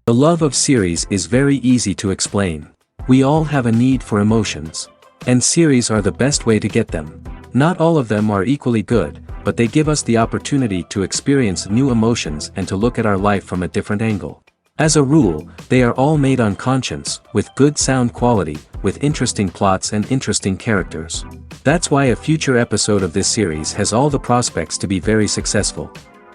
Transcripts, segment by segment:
The love of series is very easy to explain. We all have a need for emotions. And series are the best way to get them. Not all of them are equally good, but they give us the opportunity to experience new emotions and to look at our life from a different angle. As a rule, they are all made on conscience, with good sound quality, with interesting plots and interesting characters. That's why a future episode of this series has all the prospects to be very successful.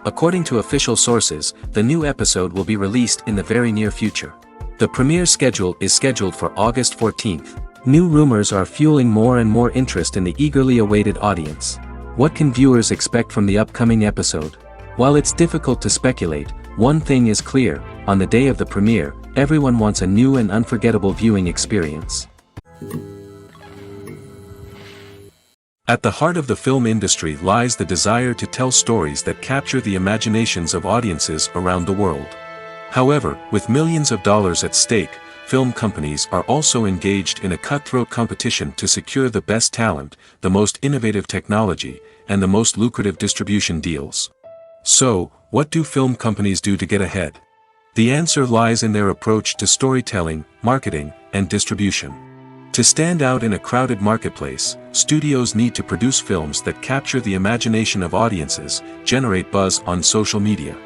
According to official sources, the new episode will be released in the very near future. The premiere schedule is scheduled for August 14th. New rumors are fueling more and more interest in the eagerly awaited audience. What can viewers expect from the upcoming episode? While it's difficult to speculate, one thing is clear: on the day of the premiere, everyone wants a new and unforgettable viewing experience. At the heart of the film industry lies the desire to tell stories that capture the imaginations of audiences around the world. However, with millions of dollars at stake, film companies are also engaged in a cutthroat competition to secure the best talent, the most innovative technology, and the most lucrative distribution deals. So, what do film companies do to get ahead? The answer lies in their approach to storytelling, marketing, and distribution. To stand out in a crowded marketplace, studios need to produce films that capture the imagination of audiences, generate buzz on social media.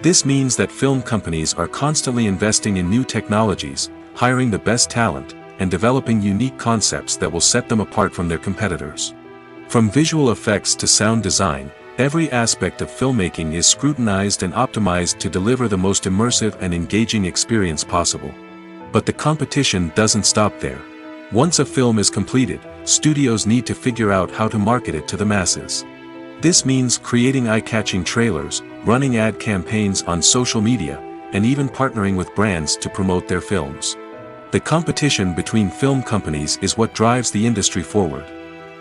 This means that film companies are constantly investing in new technologies, hiring the best talent, and developing unique concepts that will set them apart from their competitors. From visual effects to sound design, every aspect of filmmaking is scrutinized and optimized to deliver the most immersive and engaging experience possible. But the competition doesn't stop there. Once a film is completed, studios need to figure out how to market it to the masses. This means creating eye-catching trailers, running ad campaigns on social media, and even partnering with brands to promote their films. The competition between film companies is what drives the industry forward.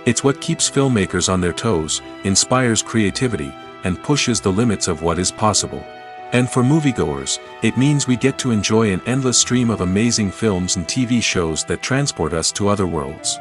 It's what keeps filmmakers on their toes, inspires creativity, and pushes the limits of what is possible. And for moviegoers, it means we get to enjoy an endless stream of amazing films and TV shows that transport us to other worlds.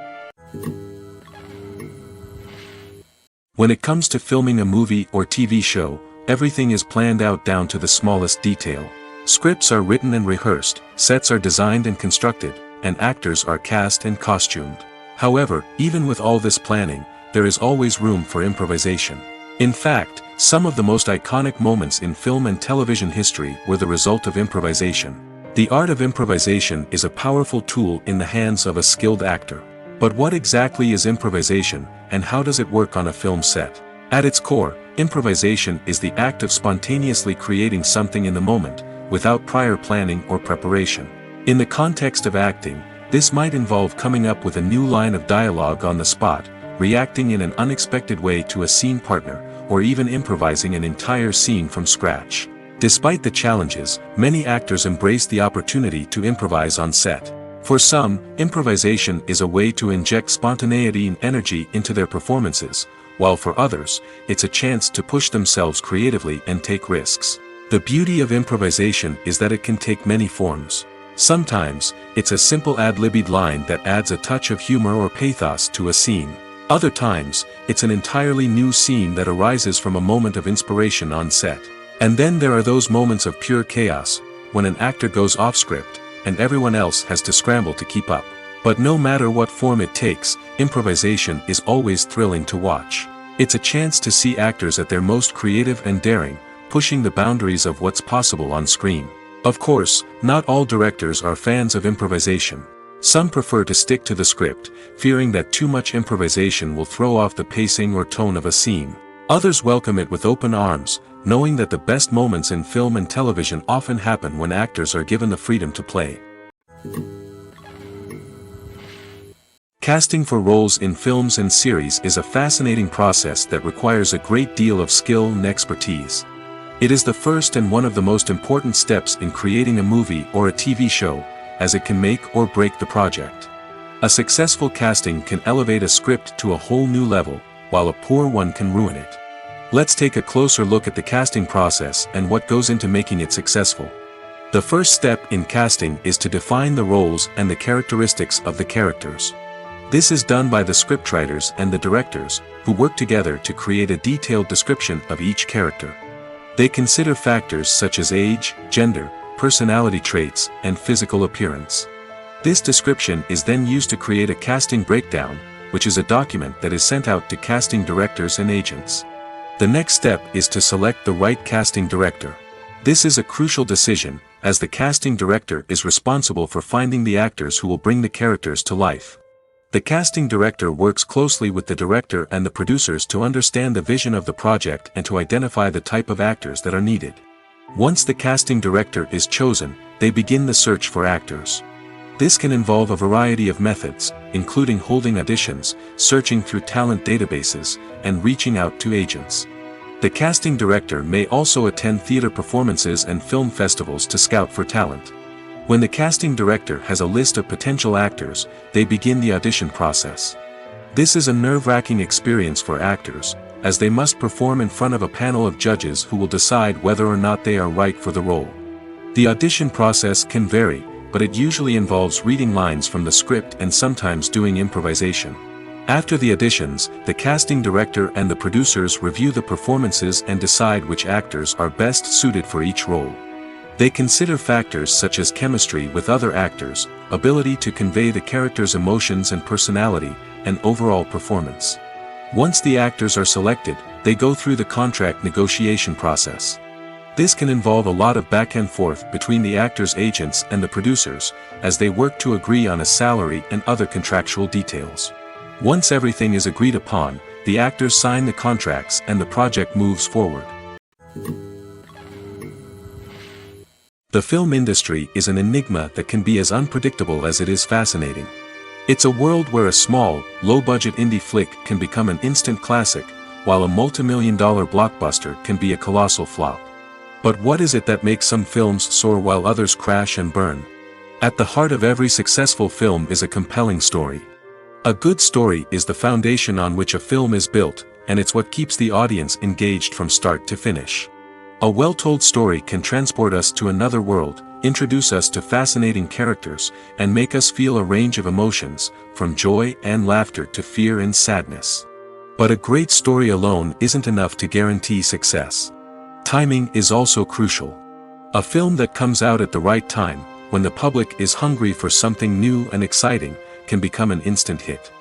When it comes to filming a movie or TV show, everything is planned out down to the smallest detail. Scripts are written and rehearsed, sets are designed and constructed, and actors are cast and costumed. However, even with all this planning, there is always room for improvisation. In fact, some of the most iconic moments in film and television history were the result of improvisation. The art of improvisation is a powerful tool in the hands of a skilled actor. But what exactly is improvisation, and how does it work on a film set? At its core, improvisation is the act of spontaneously creating something in the moment, without prior planning or preparation. In the context of acting, this might involve coming up with a new line of dialogue on the spot, reacting in an unexpected way to a scene partner, or even improvising an entire scene from scratch. Despite the challenges, many actors embrace the opportunity to improvise on set. For some, improvisation is a way to inject spontaneity and energy into their performances, while for others, it's a chance to push themselves creatively and take risks. The beauty of improvisation is that it can take many forms. Sometimes, it's a simple ad-libbed line that adds a touch of humor or pathos to a scene. Other times, it's an entirely new scene that arises from a moment of inspiration on set. And then there are those moments of pure chaos, when an actor goes off script, and everyone else has to scramble to keep up. But no matter what form it takes, improvisation is always thrilling to watch. It's a chance to see actors at their most creative and daring, pushing the boundaries of what's possible on screen. Of course, not all directors are fans of improvisation. Some prefer to stick to the script, fearing that too much improvisation will throw off the pacing or tone of a scene. Others welcome it with open arms, knowing that the best moments in film and television often happen when actors are given the freedom to play. Casting for roles in films and series is a fascinating process that requires a great deal of skill and expertise. It is the first and one of the most important steps in creating a movie or a TV show, as it can make or break the project. A successful casting can elevate a script to a whole new level, while a poor one can ruin it. Let's take a closer look at the casting process and what goes into making it successful. The first step in casting is to define the roles and the characteristics of the characters. This is done by the scriptwriters and the directors, who work together to create a detailed description of each character. They consider factors such as age, gender, personality traits, and physical appearance. This description is then used to create a casting breakdown, which is a document that is sent out to casting directors and agents. The next step is to select the right casting director. This is a crucial decision, as the casting director is responsible for finding the actors who will bring the characters to life. The casting director works closely with the director and the producers to understand the vision of the project and to identify the type of actors that are needed. Once the casting director is chosen, they begin the search for actors. This can involve a variety of methods, including holding auditions, searching through talent databases, and reaching out to agents. The casting director may also attend theater performances and film festivals to scout for talent. When the casting director has a list of potential actors, they begin the audition process. This is a nerve-wracking experience for actors, as they must perform in front of a panel of judges who will decide whether or not they are right for the role. The audition process can vary, but it usually involves reading lines from the script and sometimes doing improvisation. After the auditions, the casting director and the producers review the performances and decide which actors are best suited for each role. They consider factors such as chemistry with other actors, ability to convey the character's emotions and personality, and overall performance. Once the actors are selected, they go through the contract negotiation process. This can involve a lot of back and forth between the actors' agents and the producers, as they work to agree on a salary and other contractual details. Once everything is agreed upon, the actors sign the contracts and the project moves forward. The film industry is an enigma that can be as unpredictable as it is fascinating. It's a world where a small, low-budget indie flick can become an instant classic, while a multi-million-dollar blockbuster can be a colossal flop. But what is it that makes some films soar while others crash and burn? At the heart of every successful film is a compelling story. A good story is the foundation on which a film is built, and it's what keeps the audience engaged from start to finish. A well-told story can transport us to another world, introduce us to fascinating characters, and make us feel a range of emotions, from joy and laughter to fear and sadness. But a great story alone isn't enough to guarantee success. Timing is also crucial. A film that comes out at the right time, when the public is hungry for something new and exciting, can become an instant hit.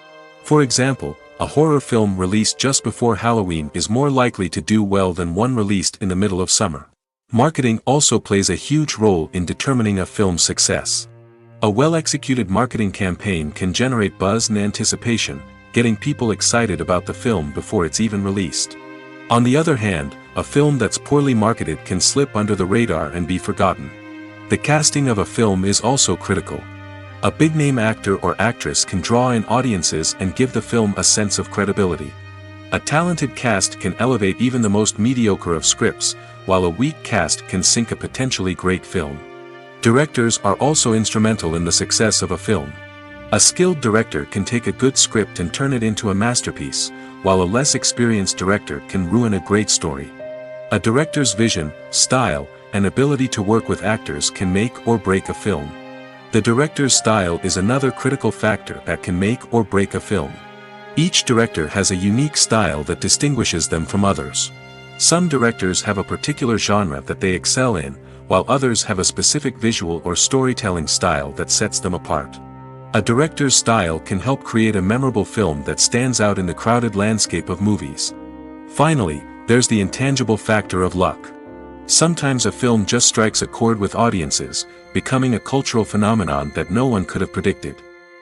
For example, a horror film released just before Halloween is more likely to do well than one released in the middle of summer. Marketing also plays a huge role in determining a film's success. A well-executed marketing campaign can generate buzz and anticipation, getting people excited about the film before it's even released. On the other hand, a film that's poorly marketed can slip under the radar and be forgotten. The casting of a film is also critical. A big-name actor or actress can draw in audiences and give the film a sense of credibility. A talented cast can elevate even the most mediocre of scripts, while a weak cast can sink a potentially great film. Directors are also instrumental in the success of a film. A skilled director can take a good script and turn it into a masterpiece, while a less experienced director can ruin a great story. A director's vision, style, and ability to work with actors can make or break a film. The director's style is another critical factor that can make or break a film. Each director has a unique style that distinguishes them from others. Some directors have a particular genre that they excel in, while others have a specific visual or storytelling style that sets them apart. A director's style can help create a memorable film that stands out in the crowded landscape of movies. Finally, there's the intangible factor of luck. Sometimes a film just strikes a chord with audiences, becoming a cultural phenomenon that no one could have predicted.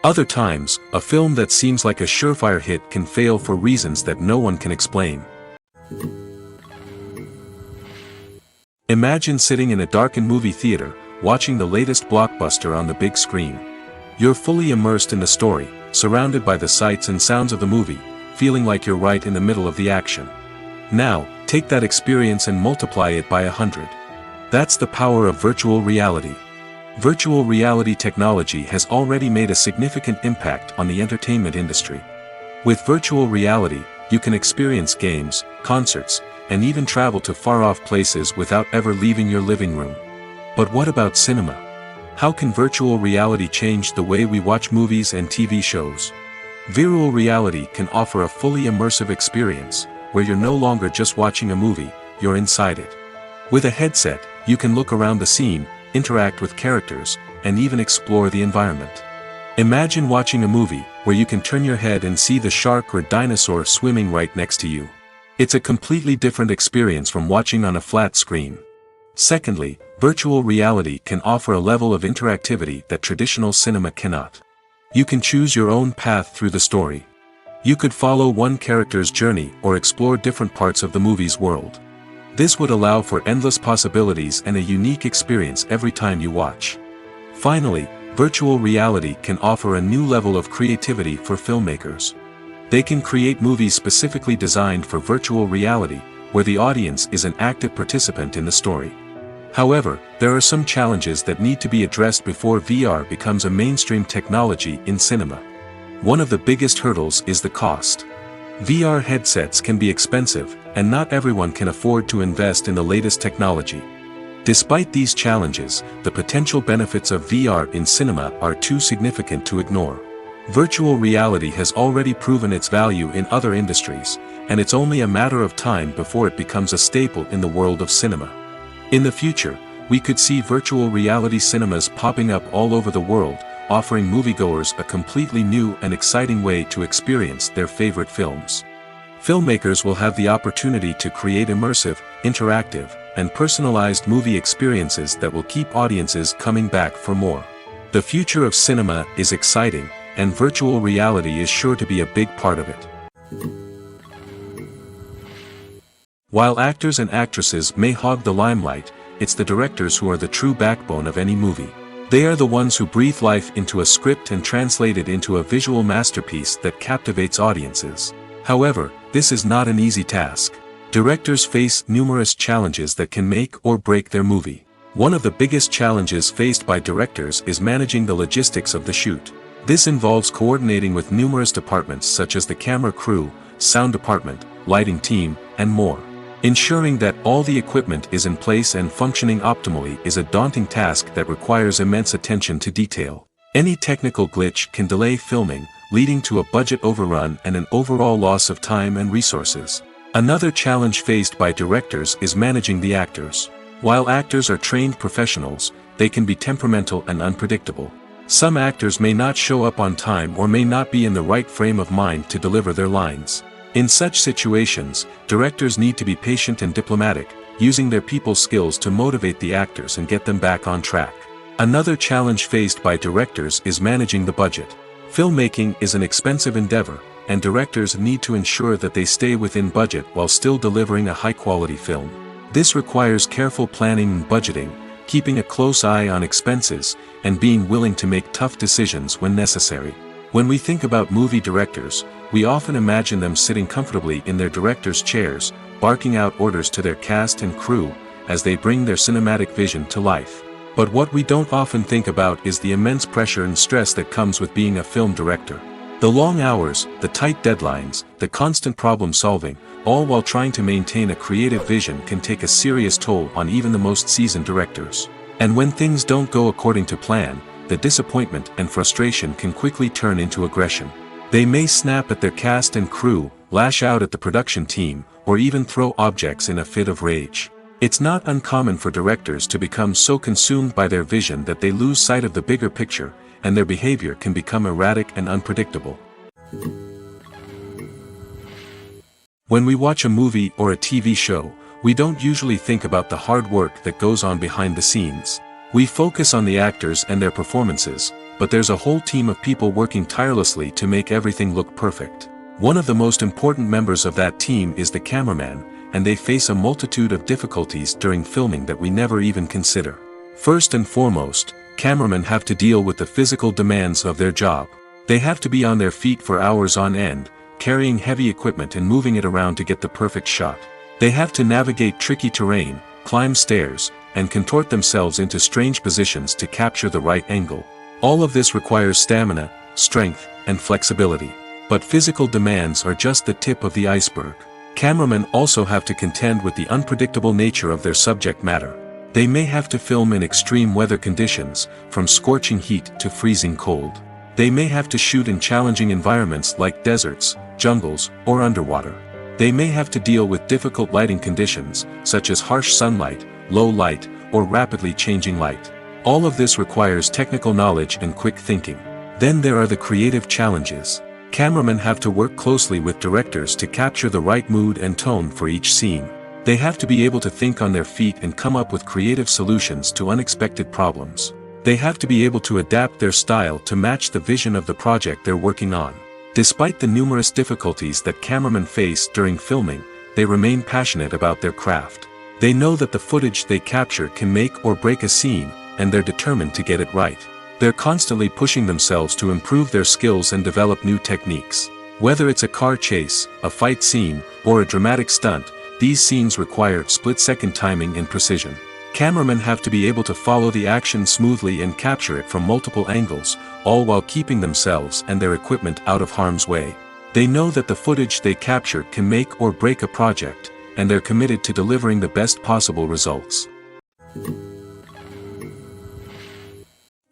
Other times, a film that seems like a surefire hit can fail for reasons that no one can explain. Imagine sitting in a darkened movie theater, watching the latest blockbuster on the big screen. You're fully immersed in the story, surrounded by the sights and sounds of the movie, feeling like you're right in the middle of the action. Now, take that experience and multiply it by 100. That's the power of virtual reality. Virtual reality technology has already made a significant impact on the entertainment industry. With virtual reality, you can experience games, concerts, and even travel to far-off places without ever leaving your living room. But what about cinema? How can virtual reality change the way we watch movies and TV shows? Virtual reality can offer a fully immersive experience, where you're no longer just watching a movie, you're inside it. With a headset, you can look around the scene, interact with characters, and even explore the environment. Imagine watching a movie where you can turn your head and see the shark or dinosaur swimming right next to you. It's a completely different experience from watching on a flat screen. Secondly, virtual reality can offer a level of interactivity that traditional cinema cannot. You can choose your own path through the story. You could follow one character's journey or explore different parts of the movie's world. This would allow for endless possibilities and a unique experience every time you watch. Finally, virtual reality can offer a new level of creativity for filmmakers. They can create movies specifically designed for virtual reality, where the audience is an active participant in the story. However, there are some challenges that need to be addressed before VR becomes a mainstream technology in cinema. One of the biggest hurdles is the cost. VR headsets can be expensive, and not everyone can afford to invest in the latest technology. Despite these challenges, the potential benefits of VR in cinema are too significant to ignore. Virtual reality has already proven its value in other industries, and it's only a matter of time before it becomes a staple in the world of cinema. In the future, we could see virtual reality cinemas popping up all over the world, offering moviegoers a completely new and exciting way to experience their favorite films. Filmmakers will have the opportunity to create immersive, interactive, and personalized movie experiences that will keep audiences coming back for more. The future of cinema is exciting, and virtual reality is sure to be a big part of it. While actors and actresses may hog the limelight, it's the directors who are the true backbone of any movie. They are the ones who breathe life into a script and translate it into a visual masterpiece that captivates audiences. However, this is not an easy task. Directors face numerous challenges that can make or break their movie. One of the biggest challenges faced by directors is managing the logistics of the shoot. This involves coordinating with numerous departments such as the camera crew, sound department, lighting team, and more. Ensuring that all the equipment is in place and functioning optimally is a daunting task that requires immense attention to detail. Any technical glitch can delay filming, leading to a budget overrun and an overall loss of time and resources. Another challenge faced by directors is managing the actors. While actors are trained professionals, they can be temperamental and unpredictable. Some actors may not show up on time or may not be in the right frame of mind to deliver their lines. In such situations, directors need to be patient and diplomatic, using their people skills to motivate the actors and get them back on track. Another challenge faced by directors is managing the budget. Filmmaking is an expensive endeavor, and directors need to ensure that they stay within budget while still delivering a high-quality film. This requires careful planning and budgeting, keeping a close eye on expenses, and being willing to make tough decisions when necessary. When we think about movie directors, we often imagine them sitting comfortably in their director's chairs, barking out orders to their cast and crew, as they bring their cinematic vision to life. But what we don't often think about is the immense pressure and stress that comes with being a film director. The long hours, the tight deadlines, the constant problem solving, all while trying to maintain a creative vision can take a serious toll on even the most seasoned directors. And when things don't go according to plan, the disappointment and frustration can quickly turn into aggression. They may snap at their cast and crew, lash out at the production team, or even throw objects in a fit of rage. It's not uncommon for directors to become so consumed by their vision that they lose sight of the bigger picture, and their behavior can become erratic and unpredictable. When we watch a movie or a TV show, we don't usually think about the hard work that goes on behind the scenes. We focus on the actors and their performances, but there's a whole team of people working tirelessly to make everything look perfect. One of the most important members of that team is the cameraman, and they face a multitude of difficulties during filming that we never even consider. First and foremost, cameramen have to deal with the physical demands of their job. They have to be on their feet for hours on end, carrying heavy equipment and moving it around to get the perfect shot. They have to navigate tricky terrain, climb stairs, and contort themselves into strange positions to capture the right angle. All of this requires stamina, strength, and flexibility. But physical demands are just the tip of the iceberg. Cameramen also have to contend with the unpredictable nature of their subject matter. They may have to film in extreme weather conditions, from scorching heat to freezing cold. They may have to shoot in challenging environments like deserts, jungles, or underwater. They may have to deal with difficult lighting conditions, such as harsh sunlight, low light, or rapidly changing light. All of this requires technical knowledge and quick thinking. Then there are the creative challenges. Cameramen have to work closely with directors to capture the right mood and tone for each scene. They have to be able to think on their feet and come up with creative solutions to unexpected problems. They have to be able to adapt their style to match the vision of the project they're working on. Despite the numerous difficulties that cameramen face during filming, they remain passionate about their craft. They know that the footage they capture can make or break a scene, and they're determined to get it right. They're constantly pushing themselves to improve their skills and develop new techniques. Whether it's a car chase, a fight scene, or a dramatic stunt, these scenes require split-second timing and precision. Cameramen have to be able to follow the action smoothly and capture it from multiple angles, all while keeping themselves and their equipment out of harm's way. They know that the footage they capture can make or break a project, and they're committed to delivering the best possible results.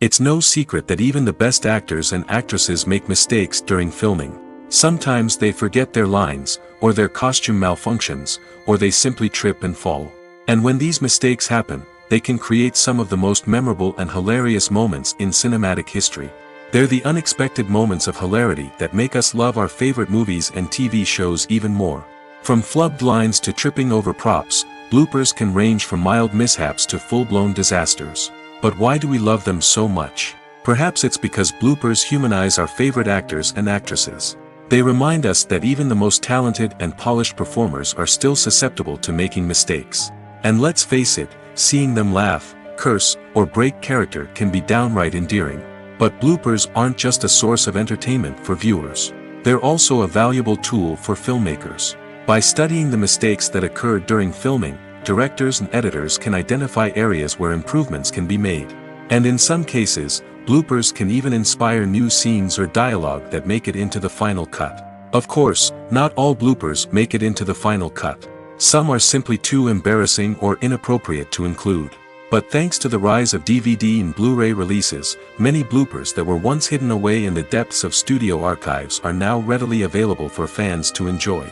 It's no secret that even the best actors and actresses make mistakes during filming. Sometimes they forget their lines, or their costume malfunctions, or they simply trip and fall. And when these mistakes happen, they can create some of the most memorable and hilarious moments in cinematic history. They're the unexpected moments of hilarity that make us love our favorite movies and TV shows even more. From flubbed lines to tripping over props, bloopers can range from mild mishaps to full-blown disasters. But why do we love them so much? Perhaps it's because bloopers humanize our favorite actors and actresses. They remind us that even the most talented and polished performers are still susceptible to making mistakes. And let's face it, seeing them laugh, curse, or break character can be downright endearing. But bloopers aren't just a source of entertainment for viewers. They're also a valuable tool for filmmakers. By studying the mistakes that occurred during filming, directors and editors can identify areas where improvements can be made. And in some cases, bloopers can even inspire new scenes or dialogue that make it into the final cut. Of course, not all bloopers make it into the final cut. Some are simply too embarrassing or inappropriate to include. But thanks to the rise of DVD and Blu-ray releases, many bloopers that were once hidden away in the depths of studio archives are now readily available for fans to enjoy.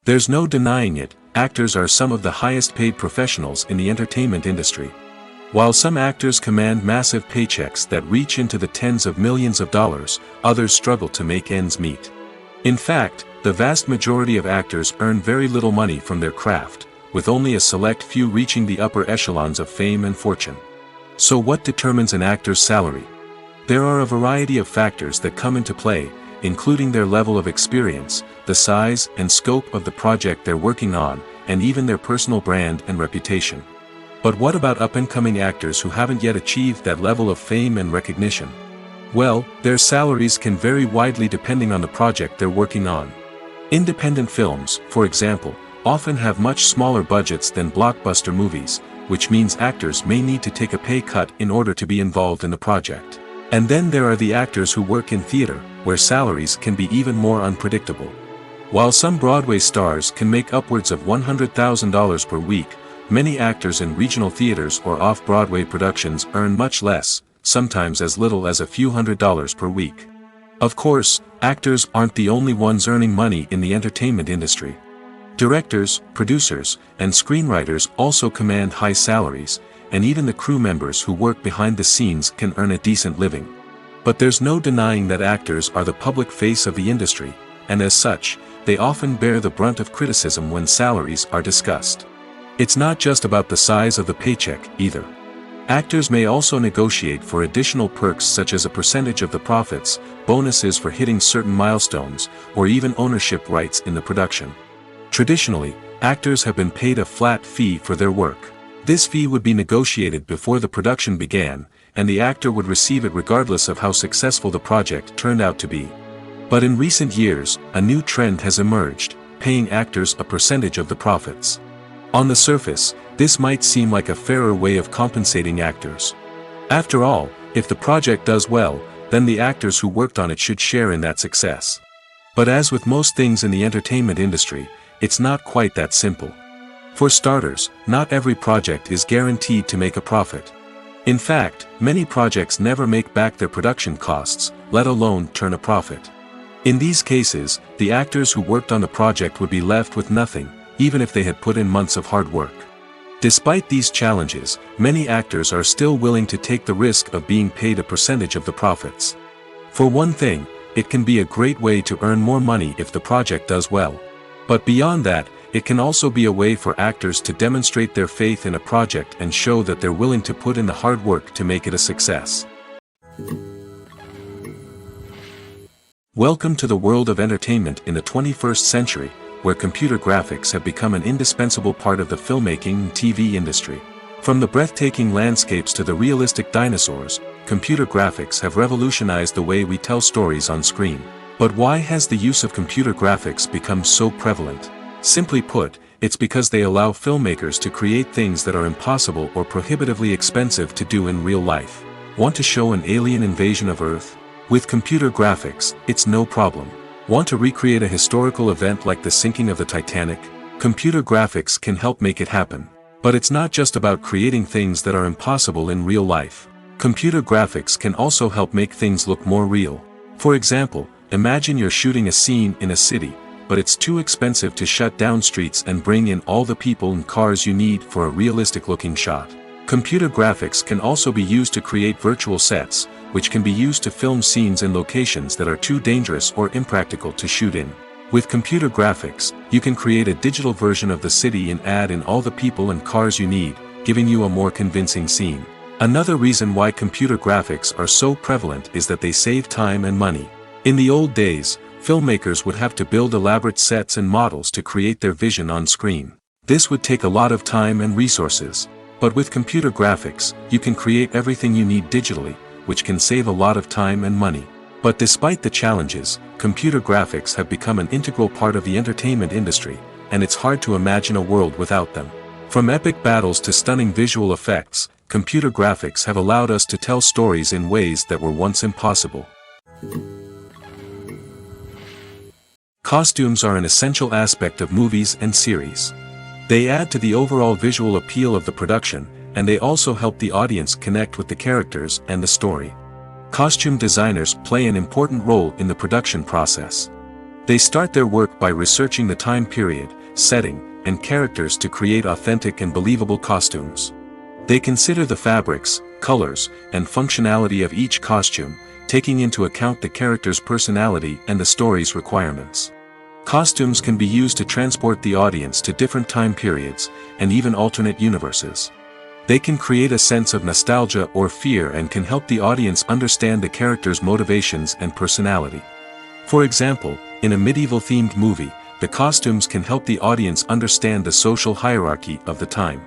There's no denying it, actors are some of the highest paid professionals in the entertainment industry. While some actors command massive paychecks that reach into the tens of millions of dollars, others struggle to make ends meet. In fact, the vast majority of actors earn very little money from their craft, with only a select few reaching the upper echelons of fame and fortune. So what determines an actor's salary? There are a variety of factors that come into play, including their level of experience, the size and scope of the project they're working on, and even their personal brand and reputation. But what about up-and-coming actors who haven't yet achieved that level of fame and recognition? Well, their salaries can vary widely depending on the project they're working on. Independent films, for example, often have much smaller budgets than blockbuster movies, which means actors may need to take a pay cut in order to be involved in the project. And then there are the actors who work in theater, where salaries can be even more unpredictable. While some Broadway stars can make upwards of $100,000 per week, many actors in regional theaters or off-Broadway productions earn much less, sometimes as little as a few $100s per week. Of course, actors aren't the only ones earning money in the entertainment industry. Directors, producers, and screenwriters also command high salaries, and even the crew members who work behind the scenes can earn a decent living. But there's no denying that actors are the public face of the industry, and as such, they often bear the brunt of criticism when salaries are discussed. It's not just about the size of the paycheck, either. Actors may also negotiate for additional perks such as a percentage of the profits, bonuses for hitting certain milestones, or even ownership rights in the production. Traditionally, actors have been paid a flat fee for their work. This fee would be negotiated before the production began, and the actor would receive it regardless of how successful the project turned out to be. But in recent years, a new trend has emerged, paying actors a percentage of the profits. On the surface, this might seem like a fairer way of compensating actors. After all, if the project does well, then the actors who worked on it should share in that success. But as with most things in the entertainment industry, it's not quite that simple. For starters, not every project is guaranteed to make a profit. In fact, many projects never make back their production costs, let alone turn a profit. In these cases, the actors who worked on the project would be left with nothing, even if they had put in months of hard work. Despite these challenges, many actors are still willing to take the risk of being paid a percentage of the profits. For one thing, it can be a great way to earn more money if the project does well. But beyond that, it can also be a way for actors to demonstrate their faith in a project and show that they're willing to put in the hard work to make it a success. Welcome to the world of entertainment in the 21st century, where computer graphics have become an indispensable part of the filmmaking and TV industry. From the breathtaking landscapes to the realistic dinosaurs, computer graphics have revolutionized the way we tell stories on screen. But why has the use of computer graphics become so prevalent? Simply put, it's because they allow filmmakers to create things that are impossible or prohibitively expensive to do in real life. Want to show an alien invasion of Earth? With computer graphics, it's no problem. Want to recreate a historical event like the sinking of the Titanic? Computer graphics can help make it happen. But it's not just about creating things that are impossible in real life. Computer graphics can also help make things look more real. For example, imagine you're shooting a scene in a city, but it's too expensive to shut down streets and bring in all the people and cars you need for a realistic-looking shot. Computer graphics can also be used to create virtual sets, which can be used to film scenes in locations that are too dangerous or impractical to shoot in. With computer graphics, you can create a digital version of the city and add in all the people and cars you need, giving you a more convincing scene. Another reason why computer graphics are so prevalent is that they save time and money. In the old days, filmmakers would have to build elaborate sets and models to create their vision on screen. This would take a lot of time and resources. But with computer graphics, you can create everything you need digitally, which can save a lot of time and money. But despite the challenges, computer graphics have become an integral part of the entertainment industry, and it's hard to imagine a world without them. From epic battles to stunning visual effects, computer graphics have allowed us to tell stories in ways that were once impossible. Costumes are an essential aspect of movies and series. They add to the overall visual appeal of the production, and they also help the audience connect with the characters and the story. Costume designers play an important role in the production process. They start their work by researching the time period, setting, and characters to create authentic and believable costumes. They consider the fabrics, colors, and functionality of each costume, taking into account the character's personality and the story's requirements. Costumes can be used to transport the audience to different time periods, and even alternate universes. They can create a sense of nostalgia or fear and can help the audience understand the character's motivations and personality. For example, in a medieval-themed movie, the costumes can help the audience understand the social hierarchy of the time.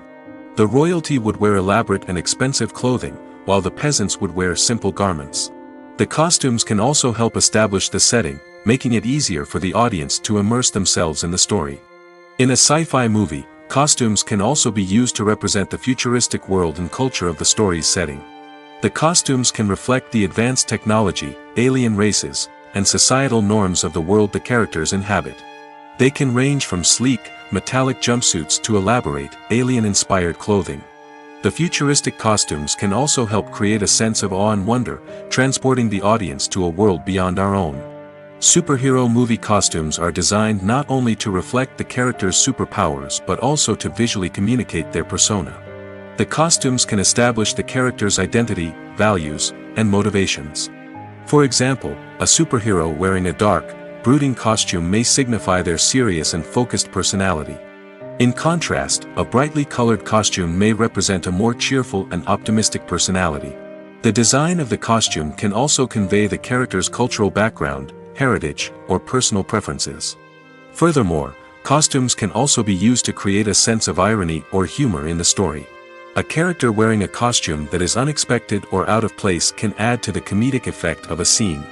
The royalty would wear elaborate and expensive clothing, while the peasants would wear simple garments. The costumes can also help establish the setting, making it easier for the audience to immerse themselves in the story. In a sci-fi movie, costumes can also be used to represent the futuristic world and culture of the story's setting. The costumes can reflect the advanced technology, alien races, and societal norms of the world the characters inhabit. They can range from sleek, metallic jumpsuits to elaborate, alien-inspired clothing. The futuristic costumes can also help create a sense of awe and wonder, transporting the audience to a world beyond our own. Superhero movie costumes are designed not only to reflect the character's superpowers but also to visually communicate their persona. The costumes can establish the character's identity, values, and motivations. For example, a superhero wearing a dark, brooding costume may signify their serious and focused personality. In contrast, a brightly colored costume may represent a more cheerful and optimistic personality. The design of the costume can also convey the character's cultural background, heritage, or personal preferences. Furthermore, costumes can also be used to create a sense of irony or humor in the story. A character wearing a costume that is unexpected or out of place can add to the comedic effect of a scene.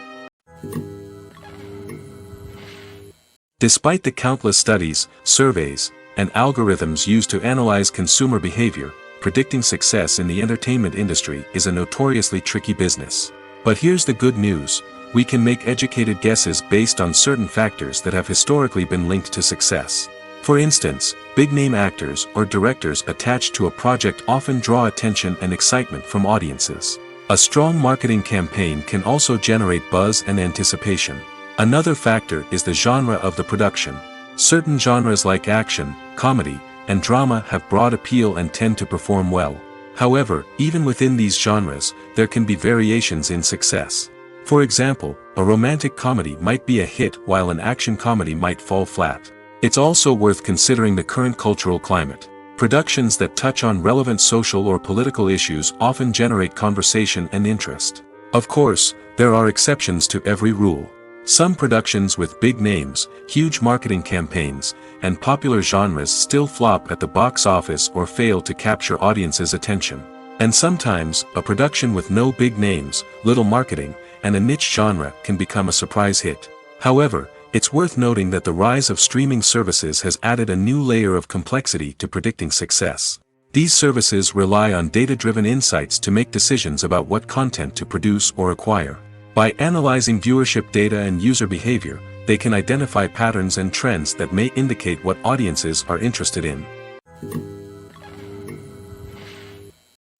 Despite the countless studies, surveys, and algorithms used to analyze consumer behavior, predicting success in the entertainment industry is a notoriously tricky business. But here's the good news. We can make educated guesses based on certain factors that have historically been linked to success. For instance, big-name actors or directors attached to a project often draw attention and excitement from audiences. A strong marketing campaign can also generate buzz and anticipation. Another factor is the genre of the production. Certain genres like action, comedy, and drama have broad appeal and tend to perform well. However, even within these genres, there can be variations in success. For example, a romantic comedy might be a hit while an action comedy might fall flat. It's also worth considering the current cultural climate. Productions that touch on relevant social or political issues often generate conversation and interest. Of course, there are exceptions to every rule. Some productions with big names, huge marketing campaigns, and popular genres still flop at the box office or fail to capture audiences' attention. And sometimes, a production with no big names, little marketing, and a niche genre can become a surprise hit. However, it's worth noting that the rise of streaming services has added a new layer of complexity to predicting success. These services rely on data-driven insights to make decisions about what content to produce or acquire. By analyzing viewership data and user behavior, they can identify patterns and trends that may indicate what audiences are interested in.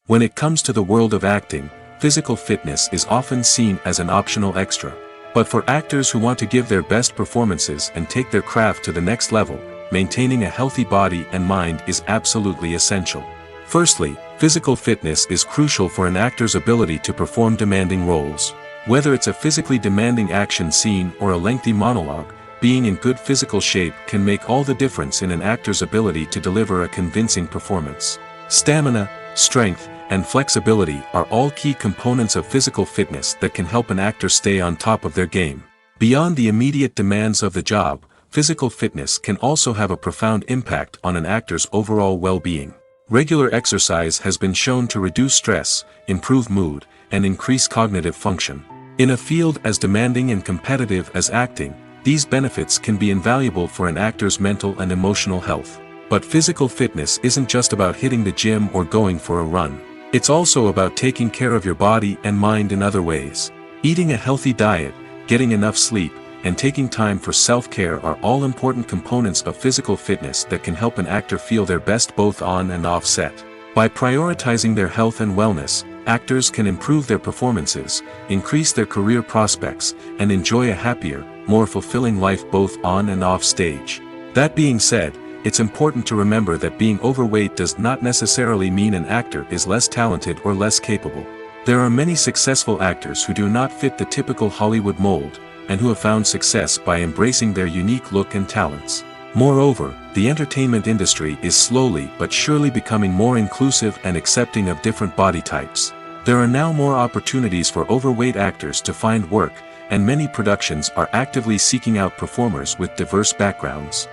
When it comes to the world of acting, physical fitness is often seen as an optional extra. But for actors who want to give their best performances and take their craft to the next level, maintaining a healthy body and mind is absolutely essential. Firstly, physical fitness is crucial for an actor's ability to perform demanding roles. Whether it's a physically demanding action scene or a lengthy monologue, being in good physical shape can make all the difference in an actor's ability to deliver a convincing performance. Stamina, strength, and flexibility are all key components of physical fitness that can help an actor stay on top of their game. Beyond the immediate demands of the job, physical fitness can also have a profound impact on an actor's overall well-being. Regular exercise has been shown to reduce stress, improve mood, and increase cognitive function. In a field as demanding and competitive as acting, these benefits can be invaluable for an actor's mental and emotional health. But physical fitness isn't just about hitting the gym or going for a run. It's also about taking care of your body and mind in other ways. Eating a healthy diet, getting enough sleep, and taking time for self-care are all important components of physical fitness that can help an actor feel their best both on and off set. By prioritizing their health and wellness, actors can improve their performances, increase their career prospects, and enjoy a happier, more fulfilling life both on and off stage. That being said, it's important to remember that being overweight does not necessarily mean an actor is less talented or less capable. There are many successful actors who do not fit the typical Hollywood mold, and who have found success by embracing their unique look and talents. Moreover, the entertainment industry is slowly but surely becoming more inclusive and accepting of different body types. There are now more opportunities for overweight actors to find work, and many productions are actively seeking out performers with diverse backgrounds.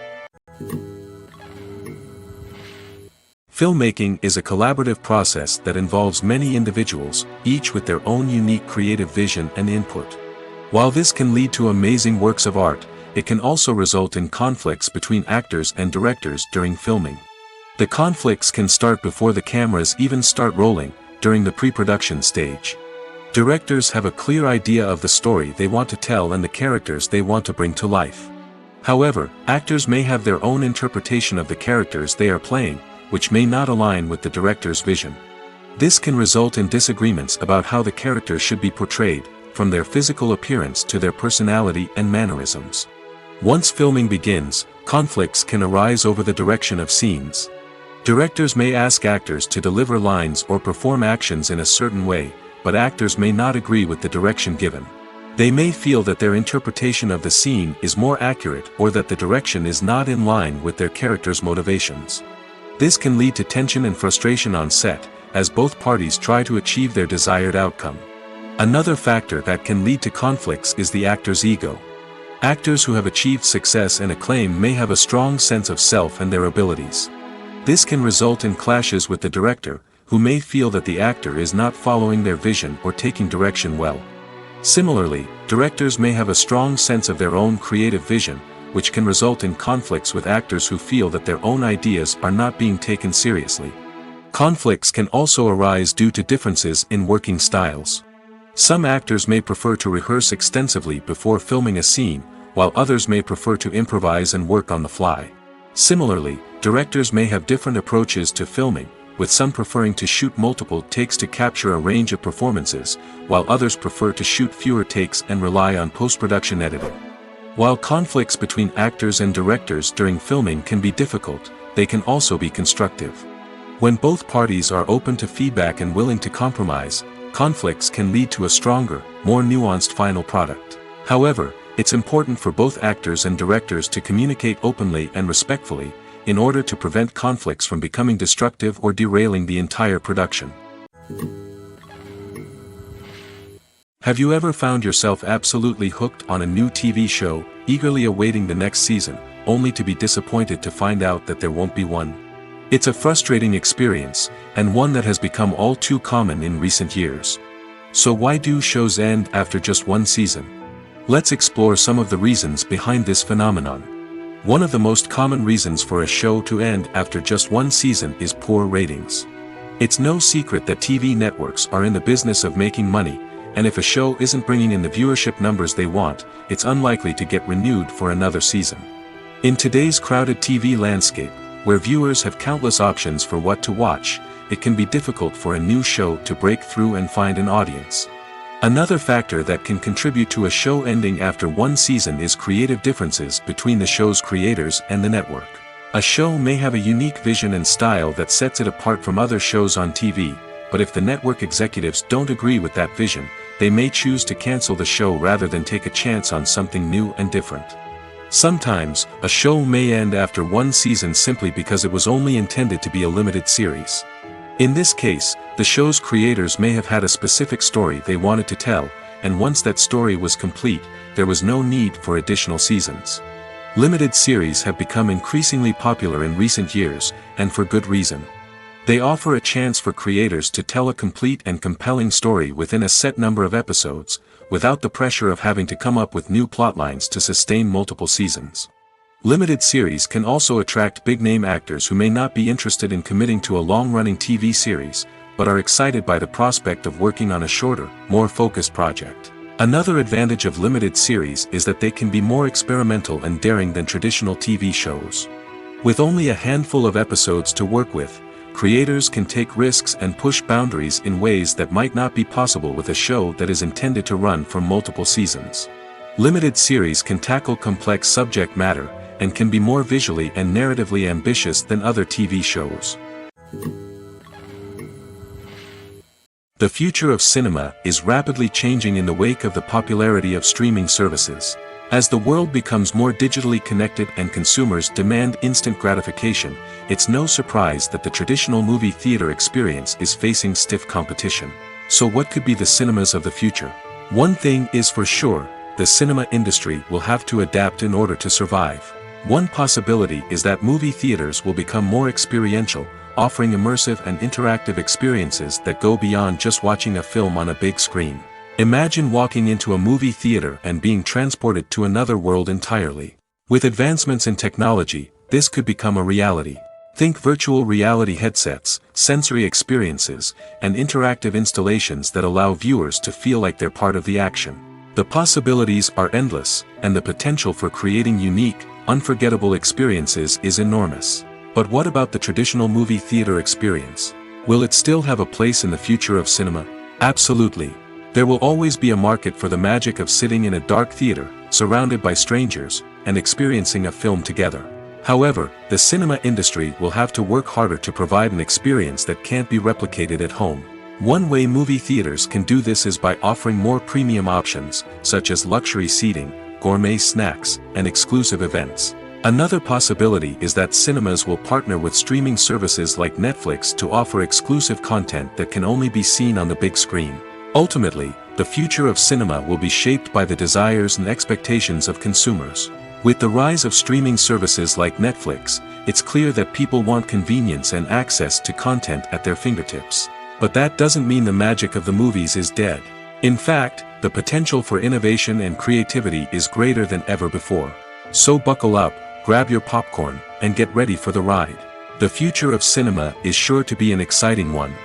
Filmmaking is a collaborative process that involves many individuals, each with their own unique creative vision and input. While this can lead to amazing works of art, it can also result in conflicts between actors and directors during filming. The conflicts can start before the cameras even start rolling, during the pre-production stage. Directors have a clear idea of the story they want to tell and the characters they want to bring to life. However, actors may have their own interpretation of the characters they are playing, which may not align with the director's vision. This can result in disagreements about how the character should be portrayed, from their physical appearance to their personality and mannerisms. Once filming begins, conflicts can arise over the direction of scenes. Directors may ask actors to deliver lines or perform actions in a certain way, but actors may not agree with the direction given. They may feel that their interpretation of the scene is more accurate or that the direction is not in line with their character's motivations. This can lead to tension and frustration on set, as both parties try to achieve their desired outcome. Another factor that can lead to conflicts is the actor's ego. Actors who have achieved success and acclaim may have a strong sense of self and their abilities. This can result in clashes with the director, who may feel that the actor is not following their vision or taking direction well. Similarly, directors may have a strong sense of their own creative vision, which can result in conflicts with actors who feel that their own ideas are not being taken seriously. Conflicts can also arise due to differences in working styles. Some actors may prefer to rehearse extensively before filming a scene, while others may prefer to improvise and work on the fly. Similarly, directors may have different approaches to filming, with some preferring to shoot multiple takes to capture a range of performances, while others prefer to shoot fewer takes and rely on post-production editing. While conflicts between actors and directors during filming can be difficult, they can also be constructive. When both parties are open to feedback and willing to compromise, conflicts can lead to a stronger, more nuanced final product. However, it's important for both actors and directors to communicate openly and respectfully, in order to prevent conflicts from becoming destructive or derailing the entire production. Have you ever found yourself absolutely hooked on a new TV show, eagerly awaiting the next season, only to be disappointed to find out that there won't be one? It's a frustrating experience, and one that has become all too common in recent years. So why do shows end after just one season? Let's explore some of the reasons behind this phenomenon. One of the most common reasons for a show to end after just one season is poor ratings. It's no secret that TV networks are in the business of making money, and if a show isn't bringing in the viewership numbers they want, it's unlikely to get renewed for another season. In today's crowded TV landscape, where viewers have countless options for what to watch, it can be difficult for a new show to break through and find an audience. Another factor that can contribute to a show ending after one season is creative differences between the show's creators and the network. A show may have a unique vision and style that sets it apart from other shows on TV, but if the network executives don't agree with that vision, they may choose to cancel the show rather than take a chance on something new and different. Sometimes, a show may end after one season simply because it was only intended to be a limited series. In this case, the show's creators may have had a specific story they wanted to tell, and once that story was complete, there was no need for additional seasons. Limited series have become increasingly popular in recent years, and for good reason. They offer a chance for creators to tell a complete and compelling story within a set number of episodes, without the pressure of having to come up with new plotlines to sustain multiple seasons. Limited series can also attract big-name actors who may not be interested in committing to a long-running TV series, but are excited by the prospect of working on a shorter, more focused project. Another advantage of limited series is that they can be more experimental and daring than traditional TV shows. With only a handful of episodes to work with, creators can take risks and push boundaries in ways that might not be possible with a show that is intended to run for multiple seasons. Limited series can tackle complex subject matter, and can be more visually and narratively ambitious than other TV shows. The future of cinema is rapidly changing in the wake of the popularity of streaming services. As the world becomes more digitally connected and consumers demand instant gratification, it's no surprise that the traditional movie theater experience is facing stiff competition. So what could be the cinemas of the future? One thing is for sure, the cinema industry will have to adapt in order to survive. One possibility is that movie theaters will become more experiential, offering immersive and interactive experiences that go beyond just watching a film on a big screen. Imagine walking into a movie theater and being transported to another world entirely. With advancements in technology, this could become a reality. Think virtual reality headsets, sensory experiences, and interactive installations that allow viewers to feel like they're part of the action. The possibilities are endless, and the potential for creating unique, unforgettable experiences is enormous. But what about the traditional movie theater experience? Will it still have a place in the future of cinema? Absolutely. There will always be a market for the magic of sitting in a dark theater, surrounded by strangers, and experiencing a film together. However, the cinema industry will have to work harder to provide an experience that can't be replicated at home. One way movie theaters can do this is by offering more premium options, such as luxury seating, gourmet snacks, and exclusive events. Another possibility is that cinemas will partner with streaming services like Netflix to offer exclusive content that can only be seen on the big screen. Ultimately, the future of cinema will be shaped by the desires and expectations of consumers. With the rise of streaming services like Netflix, it's clear that people want convenience and access to content at their fingertips. But that doesn't mean the magic of the movies is dead. In fact, the potential for innovation and creativity is greater than ever before. So buckle up, grab your popcorn, and get ready for the ride. The future of cinema is sure to be an exciting one.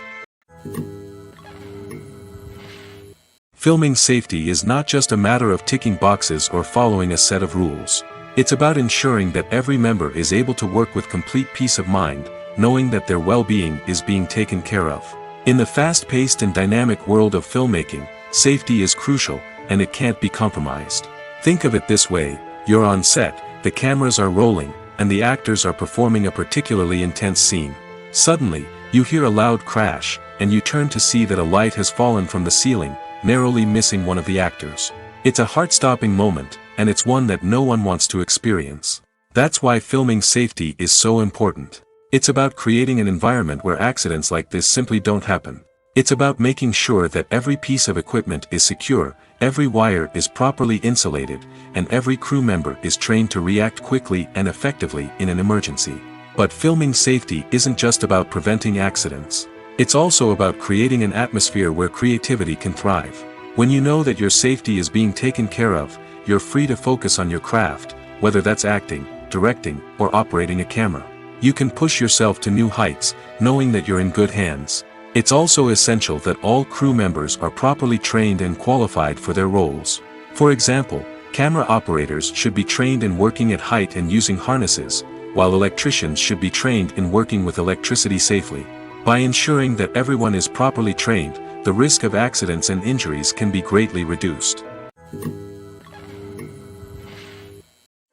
Filming safety is not just a matter of ticking boxes or following a set of rules. It's about ensuring that every member is able to work with complete peace of mind, knowing that their well-being is being taken care of. In the fast-paced and dynamic world of filmmaking, safety is crucial, and it can't be compromised. Think of it this way: you're on set, the cameras are rolling, and the actors are performing a particularly intense scene. Suddenly, you hear a loud crash, and you turn to see that a light has fallen from the ceiling, narrowly missing one of the actors. It's a heart-stopping moment, and it's one that no one wants to experience. That's why filming safety is so important. It's about creating an environment where accidents like this simply don't happen. It's about making sure that every piece of equipment is secure, every wire is properly insulated, and every crew member is trained to react quickly and effectively in an emergency. But filming safety isn't just about preventing accidents. It's also about creating an atmosphere where creativity can thrive. When you know that your safety is being taken care of, you're free to focus on your craft, whether that's acting, directing, or operating a camera. You can push yourself to new heights, knowing that you're in good hands. It's also essential that all crew members are properly trained and qualified for their roles. For example, camera operators should be trained in working at height and using harnesses, while electricians should be trained in working with electricity safely. By ensuring that everyone is properly trained, the risk of accidents and injuries can be greatly reduced.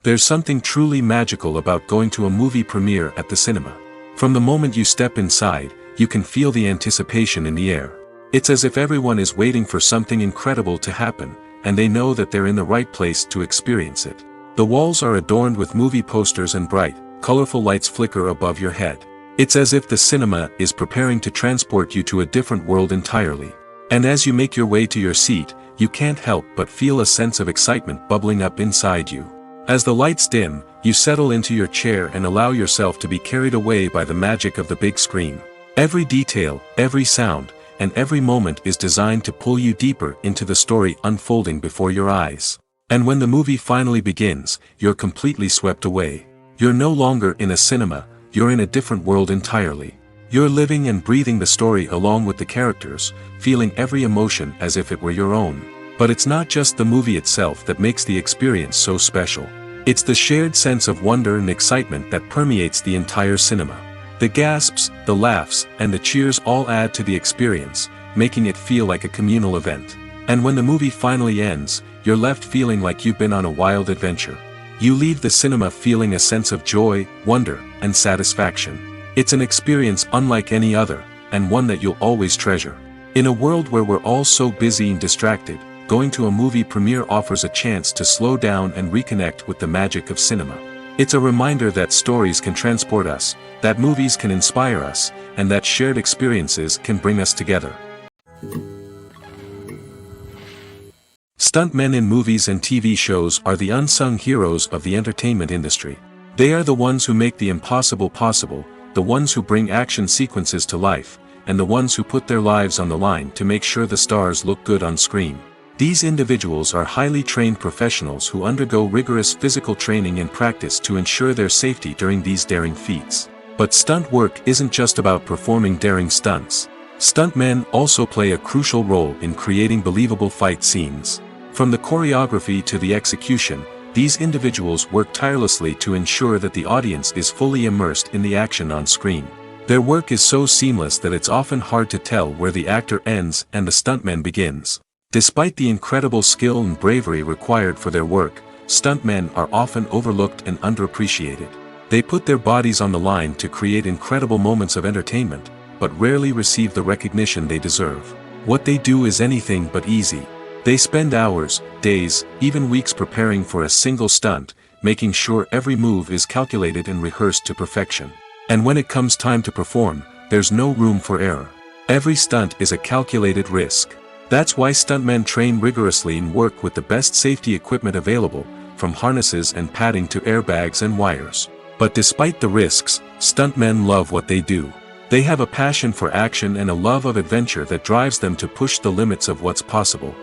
There's something truly magical about going to a movie premiere at the cinema. From the moment you step inside, you can feel the anticipation in the air. It's as if everyone is waiting for something incredible to happen, and they know that they're in the right place to experience it. The walls are adorned with movie posters and bright, colorful lights flicker above your head. It's as if the cinema is preparing to transport you to a different world entirely. And as you make your way to your seat, you can't help but feel a sense of excitement bubbling up inside you. As the lights dim, you settle into your chair and allow yourself to be carried away by the magic of the big screen. Every detail, every sound, and every moment is designed to pull you deeper into the story unfolding before your eyes. And when the movie finally begins, you're completely swept away. You're no longer in a cinema, you're in a different world entirely. You're living and breathing the story along with the characters, feeling every emotion as if it were your own. But it's not just the movie itself that makes the experience so special. It's the shared sense of wonder and excitement that permeates the entire cinema. The gasps, the laughs, and the cheers all add to the experience, making it feel like a communal event. And when the movie finally ends, you're left feeling like you've been on a wild adventure. You leave the cinema feeling a sense of joy, wonder, and satisfaction. It's an experience unlike any other, and one that you'll always treasure. In a world where we're all so busy and distracted, going to a movie premiere offers a chance to slow down and reconnect with the magic of cinema. It's a reminder that stories can transport us, that movies can inspire us, and that shared experiences can bring us together. Stuntmen in movies and TV shows are the unsung heroes of the entertainment industry. They are the ones who make the impossible possible, the ones who bring action sequences to life, and the ones who put their lives on the line to make sure the stars look good on screen. These individuals are highly trained professionals who undergo rigorous physical training and practice to ensure their safety during these daring feats. But stunt work isn't just about performing daring stunts. Stuntmen also play a crucial role in creating believable fight scenes. From the choreography to the execution, these individuals work tirelessly to ensure that the audience is fully immersed in the action on screen. Their work is so seamless that it's often hard to tell where the actor ends and the stuntman begins. Despite the incredible skill and bravery required for their work, stuntmen are often overlooked and underappreciated. They put their bodies on the line to create incredible moments of entertainment, but rarely receive the recognition they deserve. What they do is anything but easy. They spend hours, days, even weeks preparing for a single stunt, making sure every move is calculated and rehearsed to perfection. And when it comes time to perform, there's no room for error. Every stunt is a calculated risk. That's why stuntmen train rigorously and work with the best safety equipment available, from harnesses and padding to airbags and wires. But despite the risks, stuntmen love what they do. They have a passion for action and a love of adventure that drives them to push the limits of what's possible.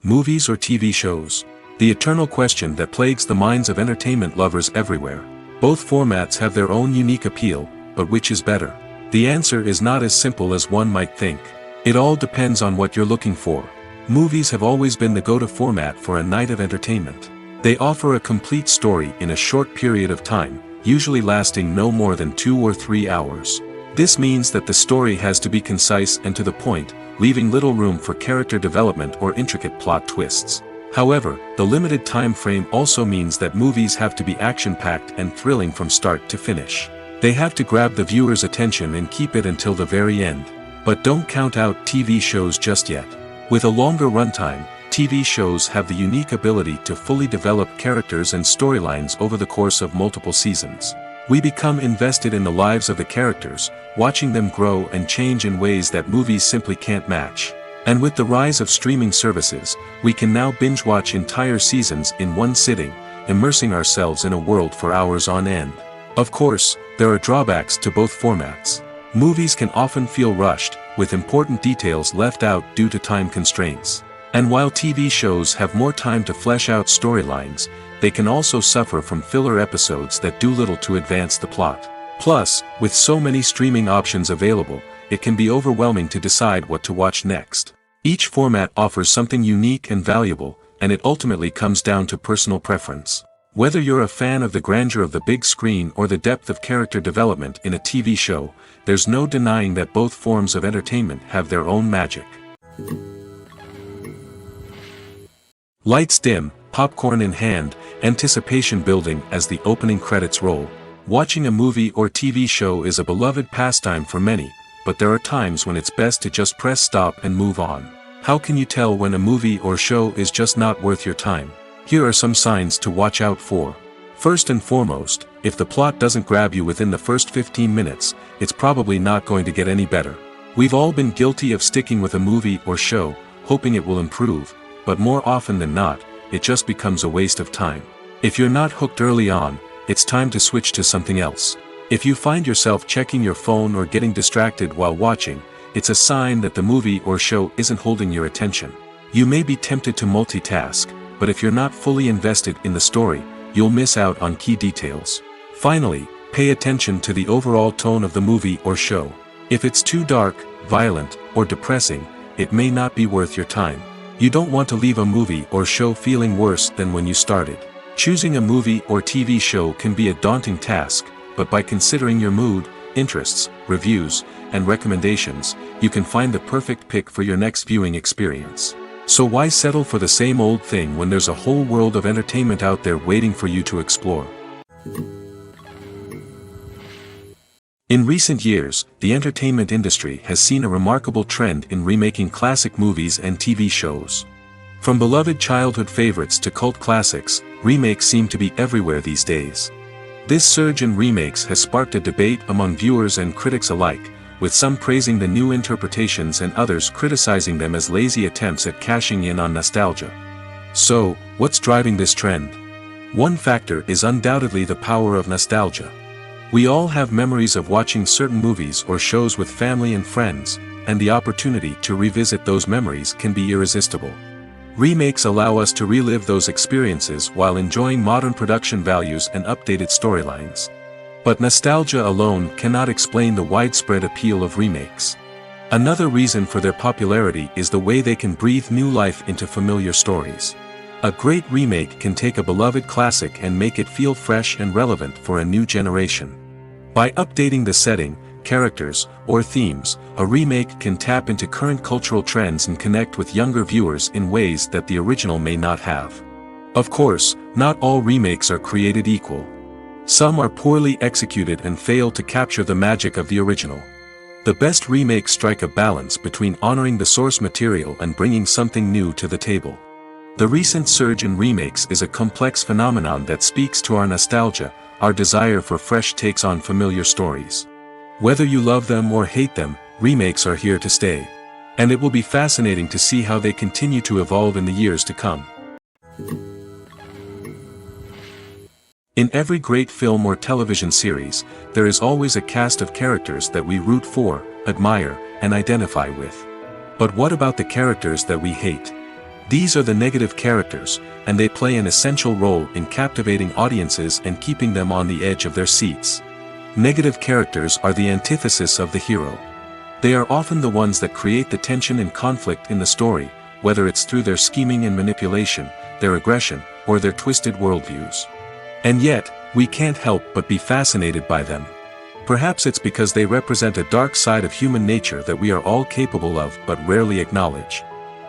Movies or TV shows? The eternal question that plagues the minds of entertainment lovers everywhere. Both formats have their own unique appeal, but which is better? The answer is not as simple as one might think. It all depends on what you're looking for. Movies have always been the go-to format for a night of entertainment. They offer a complete story in a short period of time, usually lasting no more than 2 or 3 hours. This means that the story has to be concise and to the point, leaving little room for character development or intricate plot twists. However, the limited time frame also means that movies have to be action-packed and thrilling from start to finish. They have to grab the viewer's attention and keep it until the very end. But don't count out TV shows just yet. With a longer runtime, TV shows have the unique ability to fully develop characters and storylines over the course of multiple seasons. We become invested in the lives of the characters, watching them grow and change in ways that movies simply can't match. And with the rise of streaming services, we can now binge-watch entire seasons in one sitting, immersing ourselves in a world for hours on end. Of course, there are drawbacks to both formats. Movies can often feel rushed, with important details left out due to time constraints. And while TV shows have more time to flesh out storylines, they can also suffer from filler episodes that do little to advance the plot. Plus, with so many streaming options available, it can be overwhelming to decide what to watch next. Each format offers something unique and valuable, and it ultimately comes down to personal preference. Whether you're a fan of the grandeur of the big screen or the depth of character development in a TV show, there's no denying that both forms of entertainment have their own magic. Lights dim, popcorn in hand, anticipation building as the opening credits roll. Watching a movie or TV show is a beloved pastime for many, but there are times when it's best to just press stop and move on. How can you tell when a movie or show is just not worth your time? Here are some signs to watch out for. First and foremost, if the plot doesn't grab you within the first 15 minutes, it's probably not going to get any better. We've all been guilty of sticking with a movie or show, hoping it will improve, but more often than not, it just becomes a waste of time. If you're not hooked early on, it's time to switch to something else. If you find yourself checking your phone or getting distracted while watching, it's a sign that the movie or show isn't holding your attention. You may be tempted to multitask, but if you're not fully invested in the story, you'll miss out on key details. Finally, pay attention to the overall tone of the movie or show. If it's too dark, violent, or depressing, it may not be worth your time. You don't want to leave a movie or show feeling worse than when you started. Choosing a movie or TV show can be a daunting task, but by considering your mood, interests, reviews, and recommendations, you can find the perfect pick for your next viewing experience. So why settle for the same old thing when there's a whole world of entertainment out there waiting for you to explore? In recent years, the entertainment industry has seen a remarkable trend in remaking classic movies and TV shows. From beloved childhood favorites to cult classics, remakes seem to be everywhere these days. This surge in remakes has sparked a debate among viewers and critics alike, with some praising the new interpretations and others criticizing them as lazy attempts at cashing in on nostalgia. So, what's driving this trend? One factor is undoubtedly the power of nostalgia. We all have memories of watching certain movies or shows with family and friends, and the opportunity to revisit those memories can be irresistible. Remakes allow us to relive those experiences while enjoying modern production values and updated storylines. But nostalgia alone cannot explain the widespread appeal of remakes. Another reason for their popularity is the way they can breathe new life into familiar stories. A great remake can take a beloved classic and make it feel fresh and relevant for a new generation. By updating the setting, characters, or themes, a remake can tap into current cultural trends and connect with younger viewers in ways that the original may not have. Of course, not all remakes are created equal. Some are poorly executed and fail to capture the magic of the original. The best remakes strike a balance between honoring the source material and bringing something new to the table. The recent surge in remakes is a complex phenomenon that speaks to our nostalgia, our desire for fresh takes on familiar stories. Whether you love them or hate them, remakes are here to stay. And it will be fascinating to see how they continue to evolve in the years to come. In every great film or television series, there is always a cast of characters that we root for, admire, and identify with. But what about the characters that we hate? These are the negative characters, and they play an essential role in captivating audiences and keeping them on the edge of their seats. Negative characters are the antithesis of the hero. They are often the ones that create the tension and conflict in the story, whether it's through their scheming and manipulation, their aggression, or their twisted worldviews. And yet, we can't help but be fascinated by them. Perhaps it's because they represent a dark side of human nature that we are all capable of but rarely acknowledge.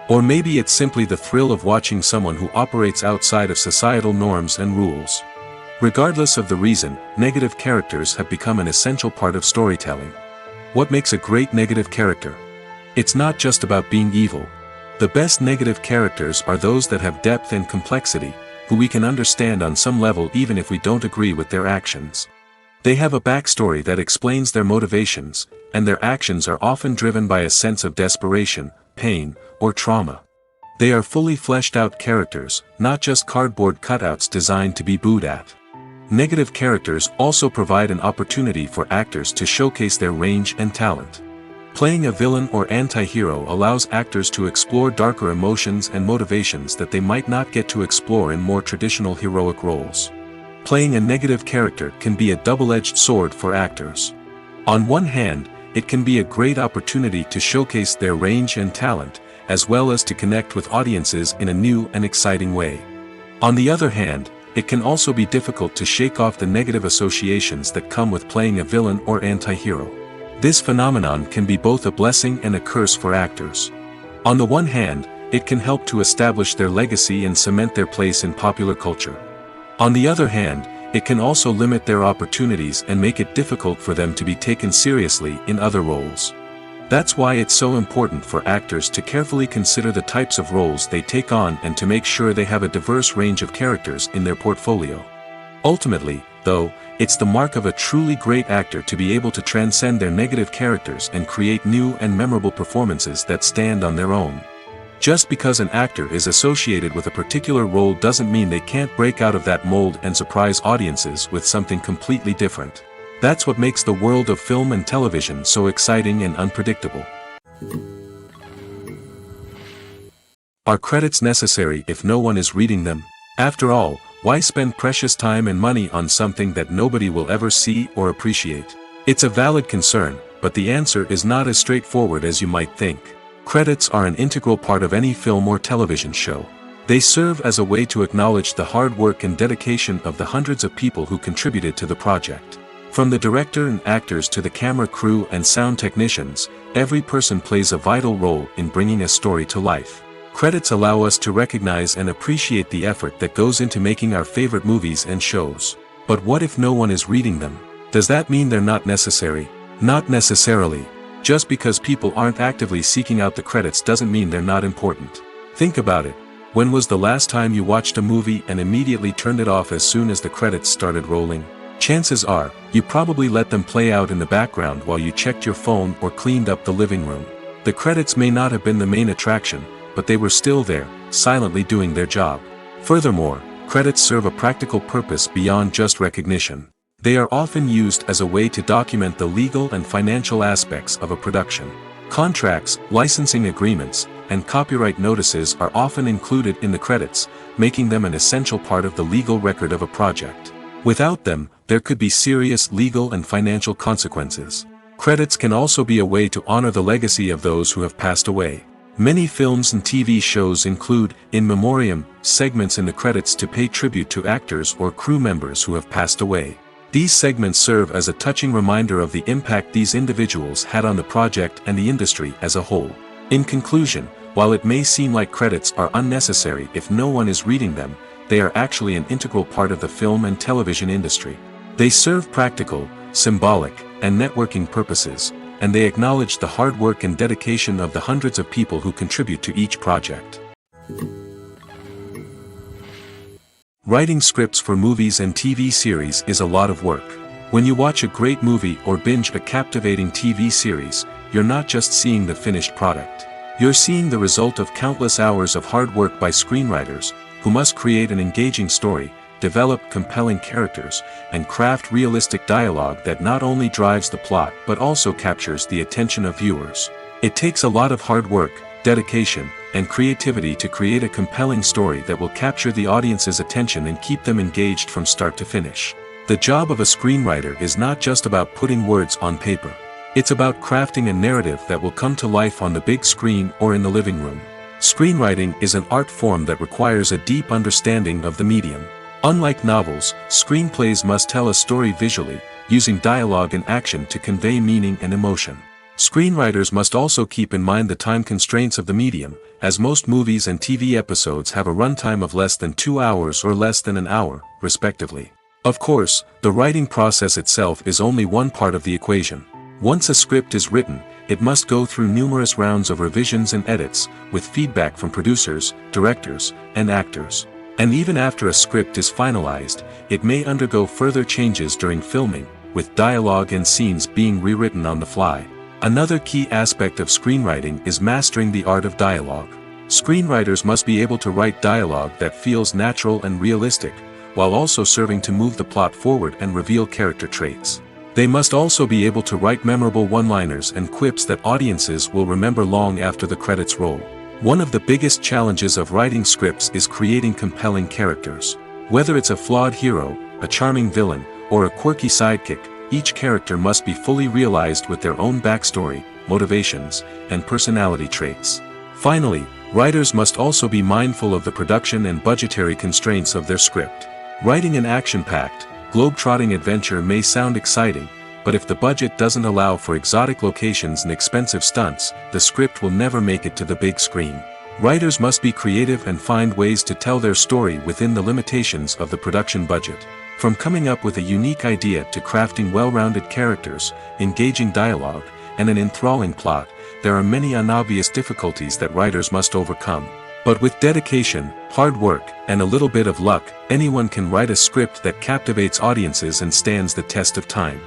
Or maybe it's simply the thrill of watching someone who operates outside of societal norms and rules. Regardless of the reason, negative characters have become an essential part of storytelling. What makes a great negative character? It's not just about being evil. The best negative characters are those that have depth and complexity, who we can understand on some level even if we don't agree with their actions. They have a backstory that explains their motivations, and their actions are often driven by a sense of desperation, pain, or trauma. They are fully fleshed out characters, not just cardboard cutouts designed to be booed at. Negative characters also provide an opportunity for actors to showcase their range and talent. Playing a villain or anti-hero allows actors to explore darker emotions and motivations that they might not get to explore in more traditional heroic roles. Playing a negative character can be a double-edged sword for actors. On one hand, it can be a great opportunity to showcase their range and talent, as well as to connect with audiences in a new and exciting way. On the other hand, it can also be difficult to shake off the negative associations that come with playing a villain or anti-hero. This phenomenon can be both a blessing and a curse for actors. On the one hand, it can help to establish their legacy and cement their place in popular culture. On the other hand, it can also limit their opportunities and make it difficult for them to be taken seriously in other roles. That's why it's so important for actors to carefully consider the types of roles they take on and to make sure they have a diverse range of characters in their portfolio. Ultimately, though, it's the mark of a truly great actor to be able to transcend their negative characters and create new and memorable performances that stand on their own. Just because an actor is associated with a particular role doesn't mean they can't break out of that mold and surprise audiences with something completely different. That's what makes the world of film and television so exciting and unpredictable. Are credits necessary if no one is reading them? After all, why spend precious time and money on something that nobody will ever see or appreciate? It's a valid concern, but the answer is not as straightforward as you might think. Credits are an integral part of any film or television show. They serve as a way to acknowledge the hard work and dedication of the hundreds of people who contributed to the project. From the director and actors to the camera crew and sound technicians, every person plays a vital role in bringing a story to life. Credits allow us to recognize and appreciate the effort that goes into making our favorite movies and shows. But what if no one is reading them? Does that mean they're not necessary? Not necessarily. Just because people aren't actively seeking out the credits doesn't mean they're not important. Think about it. When was the last time you watched a movie and immediately turned it off as soon as the credits started rolling? Chances are, you probably let them play out in the background while you checked your phone or cleaned up the living room. The credits may not have been the main attraction, but they were still there, silently doing their job. Furthermore, credits serve a practical purpose beyond just recognition. They are often used as a way to document the legal and financial aspects of a production. Contracts, licensing agreements, and copyright notices are often included in the credits, making them an essential part of the legal record of a project. Without them, there could be serious legal and financial consequences. Credits can also be a way to honor the legacy of those who have passed away. Many films and TV shows include, in memoriam, segments in the credits to pay tribute to actors or crew members who have passed away. These segments serve as a touching reminder of the impact these individuals had on the project and the industry as a whole. In conclusion, while it may seem like credits are unnecessary if no one is reading them, they are actually an integral part of the film and television industry. They serve practical, symbolic, and networking purposes, and they acknowledge the hard work and dedication of the hundreds of people who contribute to each project. Writing scripts for movies and TV series is a lot of work. When you watch a great movie or binge a captivating TV series, you're not just seeing the finished product. You're seeing the result of countless hours of hard work by screenwriters, who must create an engaging story, develop compelling characters, and craft realistic dialogue that not only drives the plot but also captures the attention of viewers. It takes a lot of hard work, dedication, and creativity to create a compelling story that will capture the audience's attention and keep them engaged from start to finish. The job of a screenwriter is not just about putting words on paper. It's about crafting a narrative that will come to life on the big screen or in the living room. Screenwriting is an art form that requires a deep understanding of the medium. Unlike novels, screenplays must tell a story visually, using dialogue and action to convey meaning and emotion. Screenwriters must also keep in mind the time constraints of the medium, as most movies and TV episodes have a runtime of less than 2 hours or less than an hour, respectively. Of course, the writing process itself is only one part of the equation. Once a script is written, it must go through numerous rounds of revisions and edits, with feedback from producers, directors, and actors. And even after a script is finalized, it may undergo further changes during filming, with dialogue and scenes being rewritten on the fly. Another key aspect of screenwriting is mastering the art of dialogue. Screenwriters must be able to write dialogue that feels natural and realistic, while also serving to move the plot forward and reveal character traits. They must also be able to write memorable one-liners and quips that audiences will remember long after the credits roll. One of the biggest challenges of writing scripts is creating compelling characters. Whether it's a flawed hero, a charming villain, or a quirky sidekick, each character must be fully realized with their own backstory, motivations, and personality traits. Finally, writers must also be mindful of the production and budgetary constraints of their script. Writing an action-packed, globe-trotting adventure may sound exciting, but if the budget doesn't allow for exotic locations and expensive stunts, the script will never make it to the big screen. Writers must be creative and find ways to tell their story within the limitations of the production budget. From coming up with a unique idea to crafting well-rounded characters, engaging dialogue, and an enthralling plot, there are many unobvious difficulties that writers must overcome. But with dedication, hard work, and a little bit of luck, anyone can write a script that captivates audiences and stands the test of time.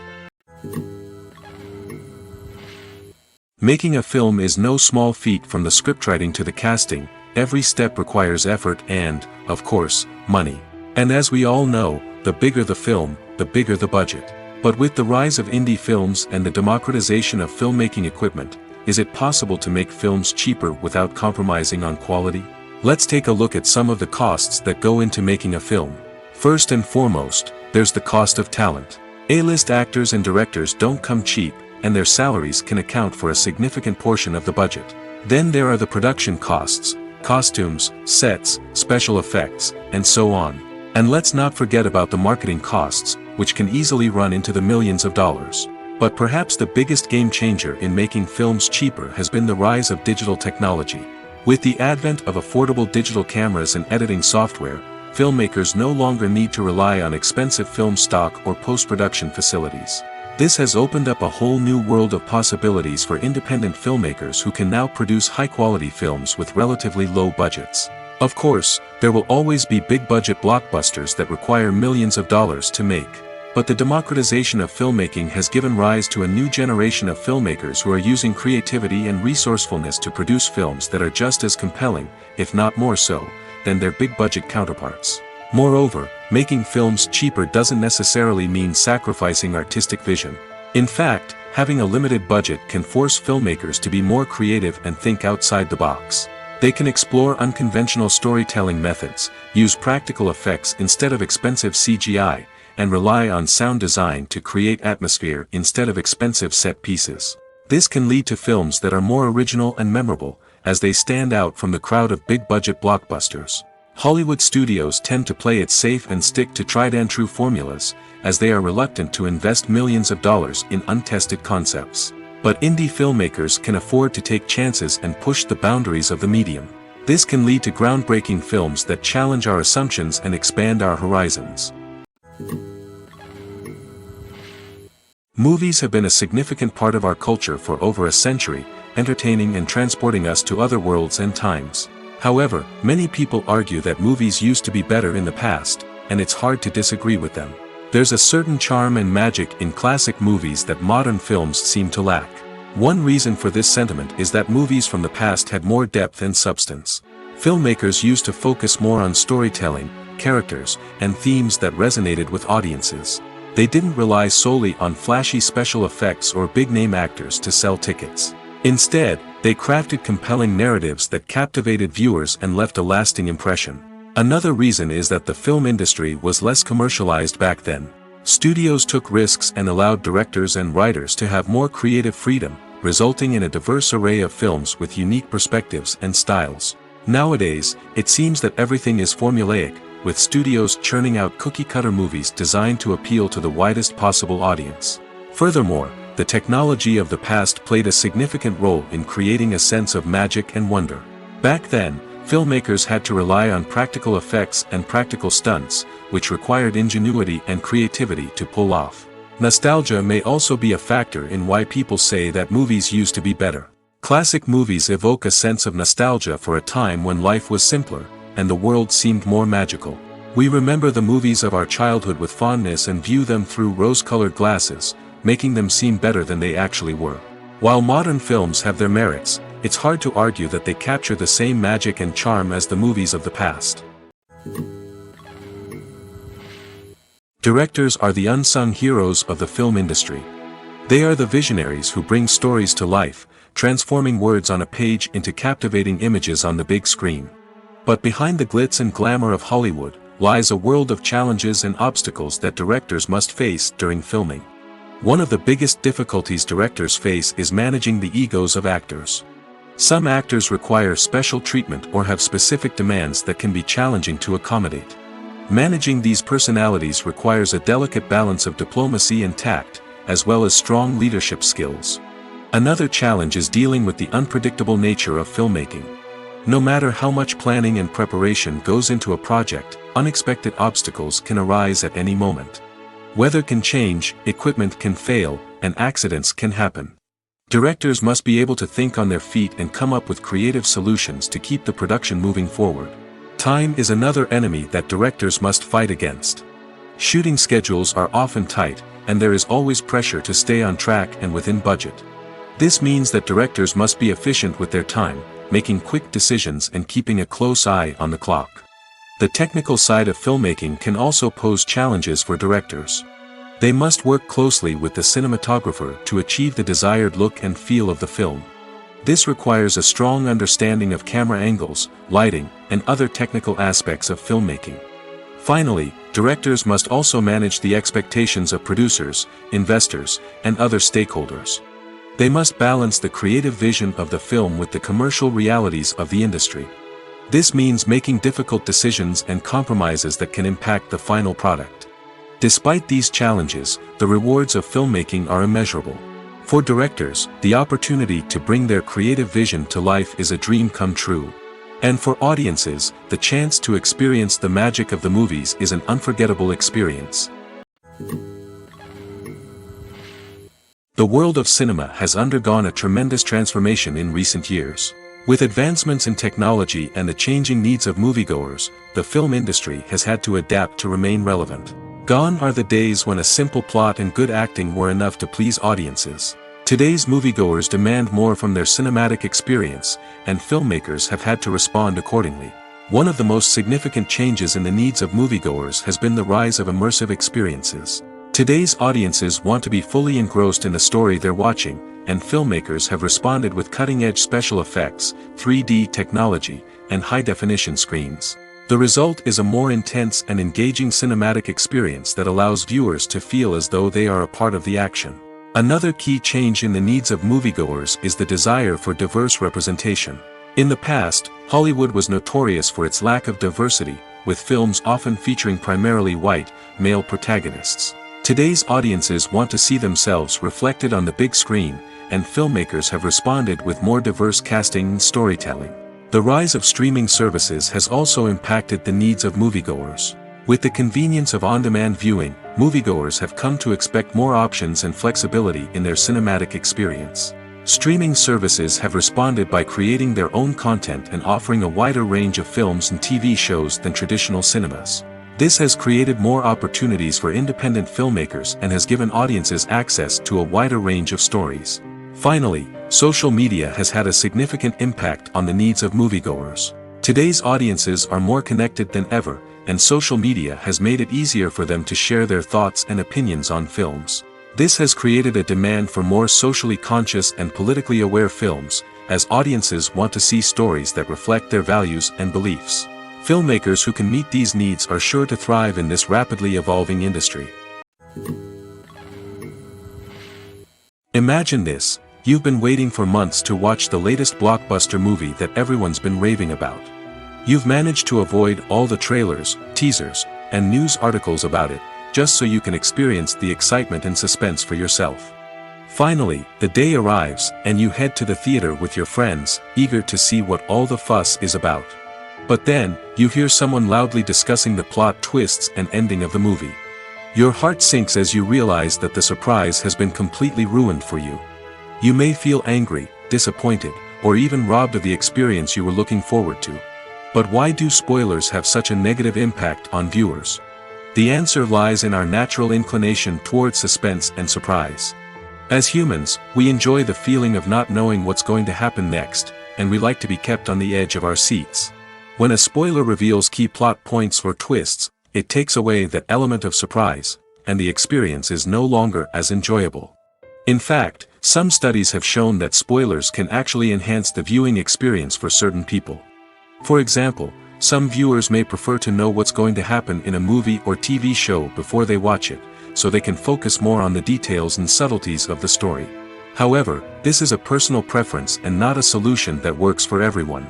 Making a film is no small feat. From the scriptwriting to the casting, every step requires effort and, of course, money. And as we all know, the bigger the film, the bigger the budget. But with the rise of indie films and the democratization of filmmaking equipment, is it possible to make films cheaper without compromising on quality? Let's take a look at some of the costs that go into making a film. First and foremost, there's the cost of talent. A-list actors and directors don't come cheap, and their salaries can account for a significant portion of the budget. Then there are the production costs, costumes, sets, special effects, and so on. And let's not forget about the marketing costs, which can easily run into the millions of dollars. But perhaps the biggest game changer in making films cheaper has been the rise of digital technology. With the advent of affordable digital cameras and editing software, filmmakers no longer need to rely on expensive film stock or post-production facilities. This has opened up a whole new world of possibilities for independent filmmakers who can now produce high-quality films with relatively low budgets. Of course, there will always be big-budget blockbusters that require millions of dollars to make. But the democratization of filmmaking has given rise to a new generation of filmmakers who are using creativity and resourcefulness to produce films that are just as compelling, if not more so, than their big-budget counterparts. Moreover, making films cheaper doesn't necessarily mean sacrificing artistic vision. In fact, having a limited budget can force filmmakers to be more creative and think outside the box. They can explore unconventional storytelling methods, use practical effects instead of expensive CGI, and rely on sound design to create atmosphere instead of expensive set pieces. This can lead to films that are more original and memorable, as they stand out from the crowd of big-budget blockbusters. Hollywood studios tend to play it safe and stick to tried-and-true formulas, as they are reluctant to invest millions of dollars in untested concepts. But indie filmmakers can afford to take chances and push the boundaries of the medium. This can lead to groundbreaking films that challenge our assumptions and expand our horizons. Movies have been a significant part of our culture for over a century, entertaining and transporting us to other worlds and times. However, many people argue that movies used to be better in the past, and it's hard to disagree with them. There's a certain charm and magic in classic movies that modern films seem to lack. One reason for this sentiment is that movies from the past had more depth and substance. Filmmakers used to focus more on storytelling, characters, and themes that resonated with audiences. They didn't rely solely on flashy special effects or big-name actors to sell tickets. Instead, they crafted compelling narratives that captivated viewers and left a lasting impression. Another reason is that the film industry was less commercialized back then. Studios took risks and allowed directors and writers to have more creative freedom, resulting in a diverse array of films with unique perspectives and styles. Nowadays, it seems that everything is formulaic, with studios churning out cookie-cutter movies designed to appeal to the widest possible audience. Furthermore, the technology of the past played a significant role in creating a sense of magic and wonder. Back then, filmmakers had to rely on practical effects and practical stunts, which required ingenuity and creativity to pull off. Nostalgia may also be a factor in why people say that movies used to be better. Classic movies evoke a sense of nostalgia for a time when life was simpler, and the world seemed more magical. We remember the movies of our childhood with fondness and view them through rose-colored glasses, making them seem better than they actually were. While modern films have their merits, it's hard to argue that they capture the same magic and charm as the movies of the past. Directors are the unsung heroes of the film industry. They are the visionaries who bring stories to life, transforming words on a page into captivating images on the big screen. But behind the glitz and glamour of Hollywood, lies a world of challenges and obstacles that directors must face during filming. One of the biggest difficulties directors face is managing the egos of actors. Some actors require special treatment or have specific demands that can be challenging to accommodate. Managing these personalities requires a delicate balance of diplomacy and tact, as well as strong leadership skills. Another challenge is dealing with the unpredictable nature of filmmaking. No matter how much planning and preparation goes into a project, unexpected obstacles can arise at any moment. Weather can change, equipment can fail, and accidents can happen. Directors must be able to think on their feet and come up with creative solutions to keep the production moving forward. Time is another enemy that directors must fight against. Shooting schedules are often tight, and there is always pressure to stay on track and within budget. This means that directors must be efficient with their time, making quick decisions and keeping a close eye on the clock. The technical side of filmmaking can also pose challenges for directors. They must work closely with the cinematographer to achieve the desired look and feel of the film. This requires a strong understanding of camera angles, lighting, and other technical aspects of filmmaking. Finally, directors must also manage the expectations of producers, investors, and other stakeholders. They must balance the creative vision of the film with the commercial realities of the industry. This means making difficult decisions and compromises that can impact the final product. Despite these challenges, the rewards of filmmaking are immeasurable. For directors, the opportunity to bring their creative vision to life is a dream come true. And for audiences, the chance to experience the magic of the movies is an unforgettable experience. The world of cinema has undergone a tremendous transformation in recent years. With advancements in technology and the changing needs of moviegoers, the film industry has had to adapt to remain relevant. Gone are the days when a simple plot and good acting were enough to please audiences. Today's moviegoers demand more from their cinematic experience, and filmmakers have had to respond accordingly. One of the most significant changes in the needs of moviegoers has been the rise of immersive experiences. Today's audiences want to be fully engrossed in the story they're watching, and filmmakers have responded with cutting-edge special effects, 3D technology, and high-definition screens. The result is a more intense and engaging cinematic experience that allows viewers to feel as though they are a part of the action. Another key change in the needs of moviegoers is the desire for diverse representation. In the past, Hollywood was notorious for its lack of diversity, with films often featuring primarily white, male protagonists. Today's audiences want to see themselves reflected on the big screen, and filmmakers have responded with more diverse casting and storytelling. The rise of streaming services has also impacted the needs of moviegoers. With the convenience of on-demand viewing, moviegoers have come to expect more options and flexibility in their cinematic experience. Streaming services have responded by creating their own content and offering a wider range of films and TV shows than traditional cinemas. This has created more opportunities for independent filmmakers and has given audiences access to a wider range of stories. Finally, social media has had a significant impact on the needs of moviegoers. Today's audiences are more connected than ever, and social media has made it easier for them to share their thoughts and opinions on films. This has created a demand for more socially conscious and politically aware films, as audiences want to see stories that reflect their values and beliefs. Filmmakers who can meet these needs are sure to thrive in this rapidly evolving industry. Imagine this: you've been waiting for months to watch the latest blockbuster movie that everyone's been raving about. You've managed to avoid all the trailers, teasers, and news articles about it, just so you can experience the excitement and suspense for yourself. Finally, the day arrives, and you head to the theater with your friends, eager to see what all the fuss is about. But then, you hear someone loudly discussing the plot twists and ending of the movie. Your heart sinks as you realize that the surprise has been completely ruined for you. You may feel angry, disappointed, or even robbed of the experience you were looking forward to. But why do spoilers have such a negative impact on viewers? The answer lies in our natural inclination toward suspense and surprise. As humans, we enjoy the feeling of not knowing what's going to happen next, and we like to be kept on the edge of our seats. When a spoiler reveals key plot points or twists, it takes away that element of surprise, and the experience is no longer as enjoyable. In fact, some studies have shown that spoilers can actually enhance the viewing experience for certain people. For example, some viewers may prefer to know what's going to happen in a movie or TV show before they watch it, so they can focus more on the details and subtleties of the story. However, this is a personal preference and not a solution that works for everyone.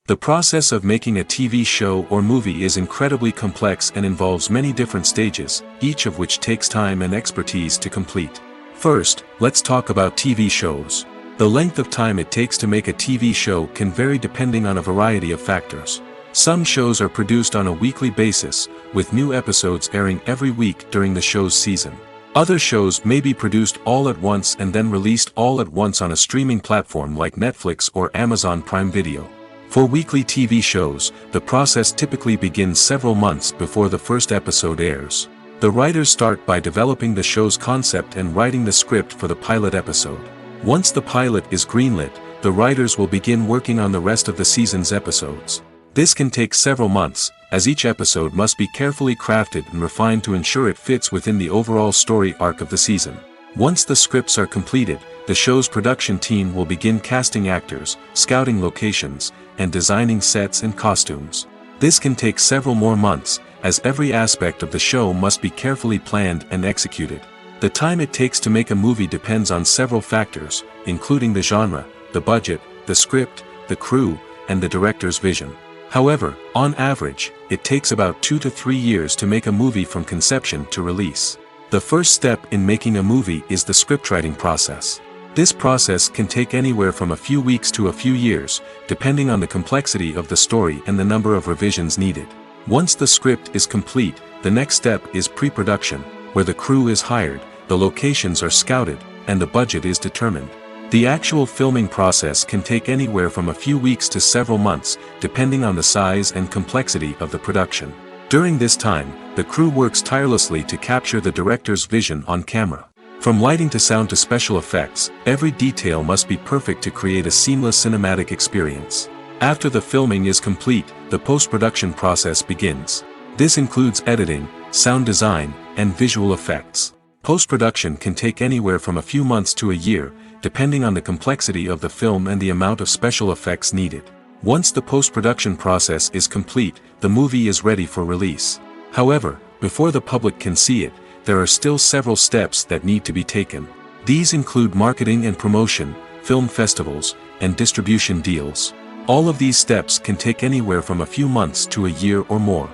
The process of making a TV show or movie is incredibly complex and involves many different stages, each of which takes time and expertise to complete. First, let's talk about TV shows. The length of time it takes to make a TV show can vary depending on a variety of factors. Some shows are produced on a weekly basis, with new episodes airing every week during the show's season. Other shows may be produced all at once and then released all at once on a streaming platform like Netflix or Amazon Prime Video. For weekly TV shows, the process typically begins several months before the first episode airs. The writers start by developing the show's concept and writing the script for the pilot episode. Once the pilot is greenlit, the writers will begin working on the rest of the season's episodes. This can take several months, as each episode must be carefully crafted and refined to ensure it fits within the overall story arc of the season. Once the scripts are completed, the show's production team will begin casting actors, scouting locations, and designing sets and costumes. This can take several more months, as every aspect of the show must be carefully planned and executed. The time it takes to make a movie depends on several factors, including the genre, the budget, the script, the crew, and the director's vision. However, on average, it takes about 2 to 3 years to make a movie from conception to release. The first step in making a movie is the scriptwriting process. This process can take anywhere from a few weeks to a few years, depending on the complexity of the story and the number of revisions needed. Once the script is complete, the next step is pre-production, where the crew is hired, the locations are scouted, and the budget is determined. The actual filming process can take anywhere from a few weeks to several months, depending on the size and complexity of the production. During this time, the crew works tirelessly to capture the director's vision on camera. From lighting to sound to special effects, every detail must be perfect to create a seamless cinematic experience. After the filming is complete, the post-production process begins. This includes editing, sound design, and visual effects. Post-production can take anywhere from a few months to a year, depending on the complexity of the film and the amount of special effects needed. Once the post-production process is complete, the movie is ready for release. However, before the public can see it, there are still several steps that need to be taken. These include marketing and promotion, film festivals, and distribution deals. All of these steps can take anywhere from a few months to a year or more.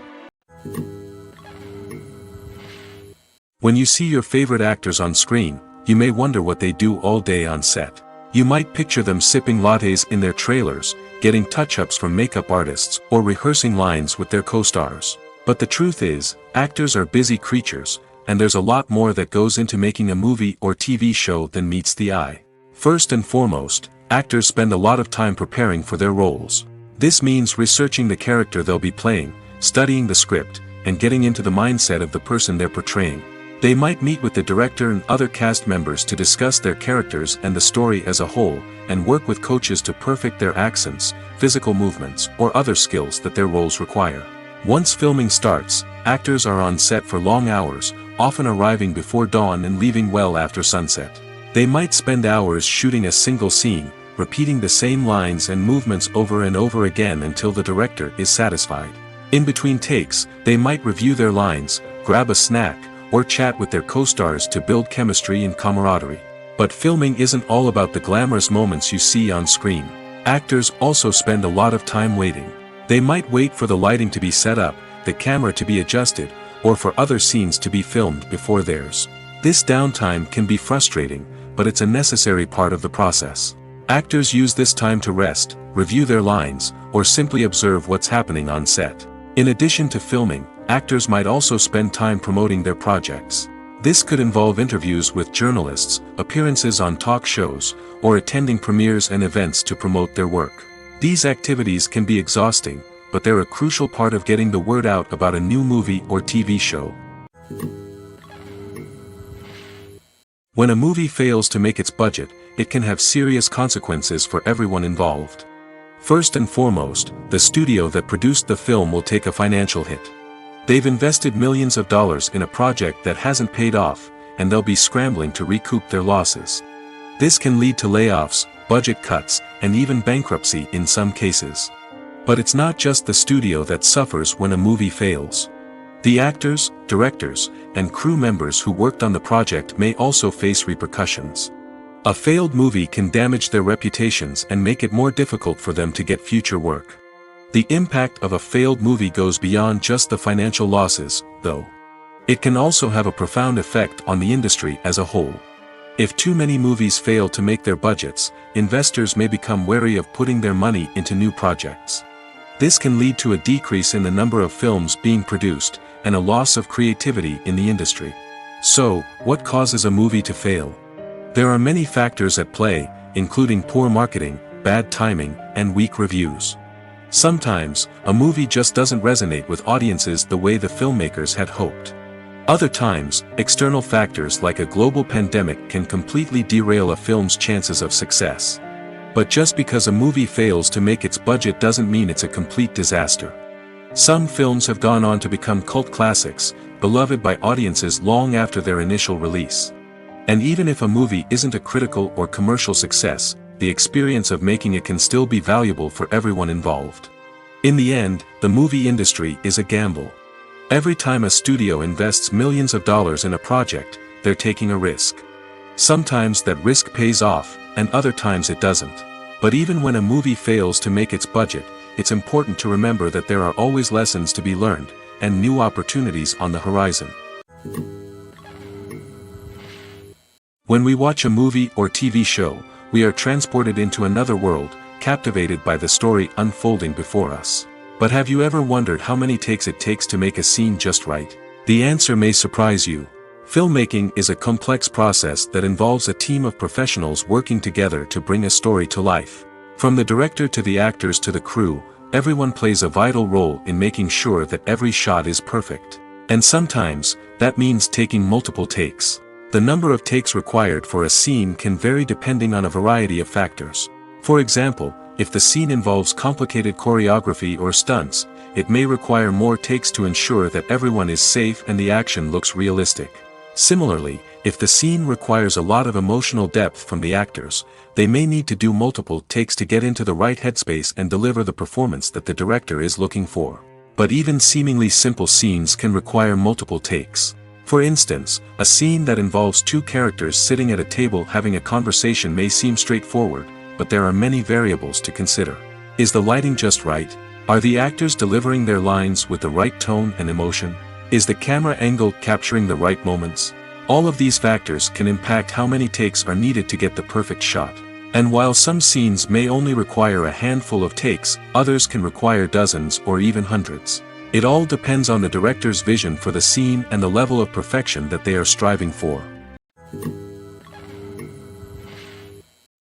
When you see your favorite actors on screen, you may wonder what they do all day on set. You might picture them sipping lattes in their trailers, getting touch-ups from makeup artists, or rehearsing lines with their co-stars. But the truth is, actors are busy creatures, and there's a lot more that goes into making a movie or TV show than meets the eye. First and foremost, actors spend a lot of time preparing for their roles. This means researching the character they'll be playing, studying the script, and getting into the mindset of the person they're portraying. They might meet with the director and other cast members to discuss their characters and the story as a whole, and work with coaches to perfect their accents, physical movements, or other skills that their roles require. Once filming starts, actors are on set for long hours, often arriving before dawn and leaving well after sunset. They might spend hours shooting a single scene, repeating the same lines and movements over and over again until the director is satisfied. In between takes, they might review their lines, grab a snack, or chat with their co-stars to build chemistry and camaraderie. But filming isn't all about the glamorous moments you see on screen. Actors also spend a lot of time waiting. They might wait for the lighting to be set up, the camera to be adjusted, or for other scenes to be filmed before theirs. This downtime can be frustrating, but it's a necessary part of the process. Actors use this time to rest, review their lines, or simply observe what's happening on set. In addition to filming, actors might also spend time promoting their projects. This could involve interviews with journalists, appearances on talk shows, or attending premieres and events to promote their work. These activities can be exhausting, but they're a crucial part of getting the word out about a new movie or TV show. When a movie fails to make its budget, it can have serious consequences for everyone involved. First and foremost, the studio that produced the film will take a financial hit. They've invested millions of dollars in a project that hasn't paid off, and they'll be scrambling to recoup their losses. This can lead to layoffs, budget cuts, and even bankruptcy in some cases. But it's not just the studio that suffers when a movie fails. The actors, directors, and crew members who worked on the project may also face repercussions. A failed movie can damage their reputations and make it more difficult for them to get future work. The impact of a failed movie goes beyond just the financial losses, though. It can also have a profound effect on the industry as a whole. If too many movies fail to make their budgets, investors may become wary of putting their money into new projects. This can lead to a decrease in the number of films being produced, and a loss of creativity in the industry. So, what causes a movie to fail? There are many factors at play, including poor marketing, bad timing, and weak reviews. Sometimes, a movie just doesn't resonate with audiences the way the filmmakers had hoped. Other times, external factors like a global pandemic can completely derail a film's chances of success. But just because a movie fails to make its budget doesn't mean it's a complete disaster. Some films have gone on to become cult classics, beloved by audiences long after their initial release. And even if a movie isn't a critical or commercial success, the experience of making it can still be valuable for everyone involved. In the end, the movie industry is a gamble. Every time a studio invests millions of dollars in a project, they're taking a risk. Sometimes that risk pays off, and other times it doesn't. But even when a movie fails to make its budget, it's important to remember that there are always lessons to be learned, and new opportunities on the horizon. When we watch a movie or TV show, we are transported into another world, captivated by the story unfolding before us. But have you ever wondered how many takes it takes to make a scene just right? The answer may surprise you. Filmmaking is a complex process that involves a team of professionals working together to bring a story to life. From the director to the actors to the crew, everyone plays a vital role in making sure that every shot is perfect. And sometimes, that means taking multiple takes. The number of takes required for a scene can vary depending on a variety of factors. For example, if the scene involves complicated choreography or stunts, it may require more takes to ensure that everyone is safe and the action looks realistic. Similarly, if the scene requires a lot of emotional depth from the actors, they may need to do multiple takes to get into the right headspace and deliver the performance that the director is looking for. But even seemingly simple scenes can require multiple takes. For instance, a scene that involves two characters sitting at a table having a conversation may seem straightforward, but there are many variables to consider. Is the lighting just right? Are the actors delivering their lines with the right tone and emotion? Is the camera angle capturing the right moments? All of these factors can impact how many takes are needed to get the perfect shot. And while some scenes may only require a handful of takes, others can require dozens or even hundreds. It all depends on the director's vision for the scene and the level of perfection that they are striving for.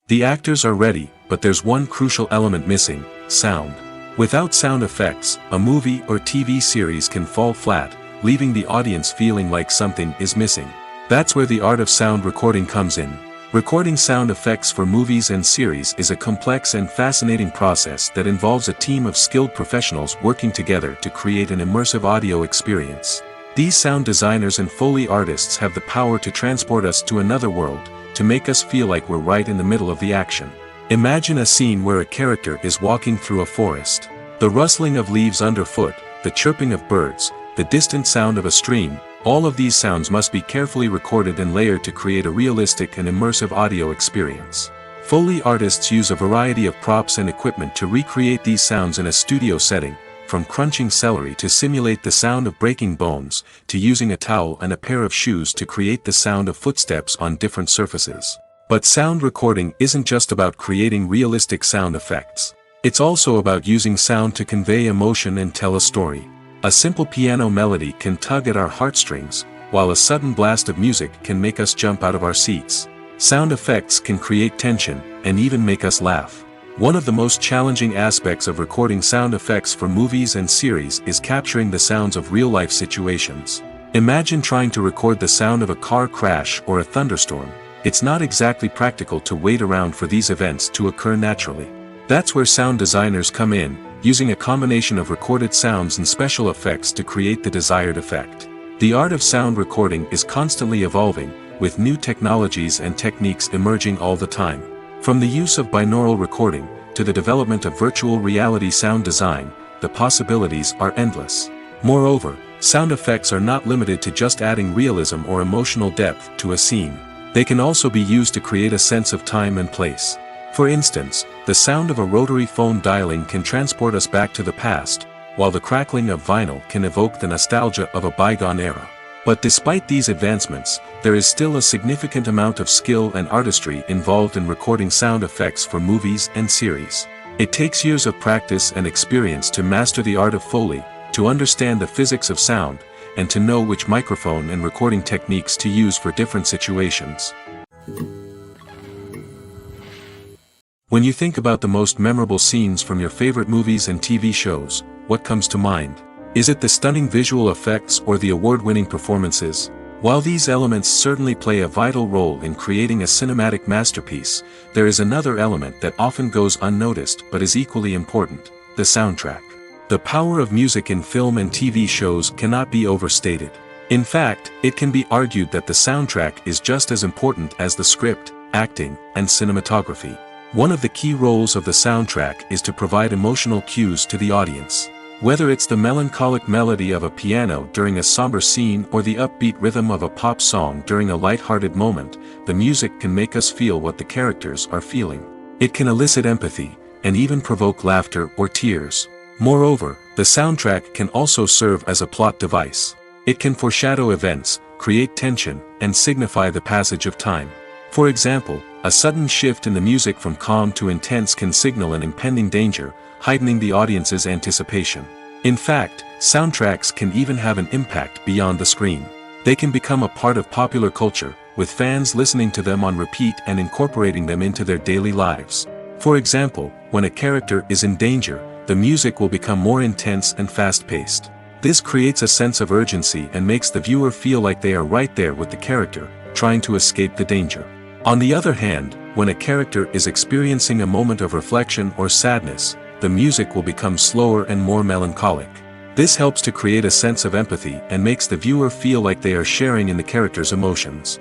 The actors are ready, but there's one crucial element missing: sound. Without sound effects, a movie or TV series can fall flat, leaving the audience feeling like something is missing. That's where the art of sound recording comes in. Recording sound effects for movies and series is a complex and fascinating process that involves a team of skilled professionals working together to create an immersive audio experience. These sound designers and Foley artists have the power to transport us to another world, to make us feel like we're right in the middle of the action. Imagine a scene where a character is walking through a forest. The rustling of leaves underfoot, the chirping of birds, the distant sound of a stream, all of these sounds must be carefully recorded and layered to create a realistic and immersive audio experience. Foley artists use a variety of props and equipment to recreate these sounds in a studio setting, from crunching celery to simulate the sound of breaking bones, to using a towel and a pair of shoes to create the sound of footsteps on different surfaces. But sound recording isn't just about creating realistic sound effects. It's also about using sound to convey emotion and tell a story. A simple piano melody can tug at our heartstrings, while a sudden blast of music can make us jump out of our seats. Sound effects can create tension, and even make us laugh. One of the most challenging aspects of recording sound effects for movies and series is capturing the sounds of real-life situations. Imagine trying to record the sound of a car crash or a thunderstorm. It's not exactly practical to wait around for these events to occur naturally. That's where sound designers come in, using a combination of recorded sounds and special effects to create the desired effect. The art of sound recording is constantly evolving, with new technologies and techniques emerging all the time. From the use of binaural recording, to the development of virtual reality sound design, the possibilities are endless. Moreover, sound effects are not limited to just adding realism or emotional depth to a scene. They can also be used to create a sense of time and place. For instance, the sound of a rotary phone dialing can transport us back to the past, while the crackling of vinyl can evoke the nostalgia of a bygone era. But despite these advancements, there is still a significant amount of skill and artistry involved in recording sound effects for movies and series. It takes years of practice and experience to master the art of Foley, to understand the physics of sound, and to know which microphone and recording techniques to use for different situations. When you think about the most memorable scenes from your favorite movies and TV shows, what comes to mind? Is it the stunning visual effects or the award-winning performances? While these elements certainly play a vital role in creating a cinematic masterpiece, there is another element that often goes unnoticed but is equally important: the soundtrack. The power of music in film and TV shows cannot be overstated. In fact, it can be argued that the soundtrack is just as important as the script, acting, and cinematography. One of the key roles of the soundtrack is to provide emotional cues to the audience. Whether it's the melancholic melody of a piano during a somber scene or the upbeat rhythm of a pop song during a light-hearted moment, the music can make us feel what the characters are feeling. It can elicit empathy, and even provoke laughter or tears. Moreover, the soundtrack can also serve as a plot device. It can foreshadow events, create tension, and signify the passage of time. For example, a sudden shift in the music from calm to intense can signal an impending danger, heightening the audience's anticipation. In fact, soundtracks can even have an impact beyond the screen. They can become a part of popular culture, with fans listening to them on repeat and incorporating them into their daily lives. For example, when a character is in danger, the music will become more intense and fast-paced. This creates a sense of urgency and makes the viewer feel like they are right there with the character, trying to escape the danger. On the other hand, when a character is experiencing a moment of reflection or sadness, the music will become slower and more melancholic. This helps to create a sense of empathy and makes the viewer feel like they are sharing in the character's emotions.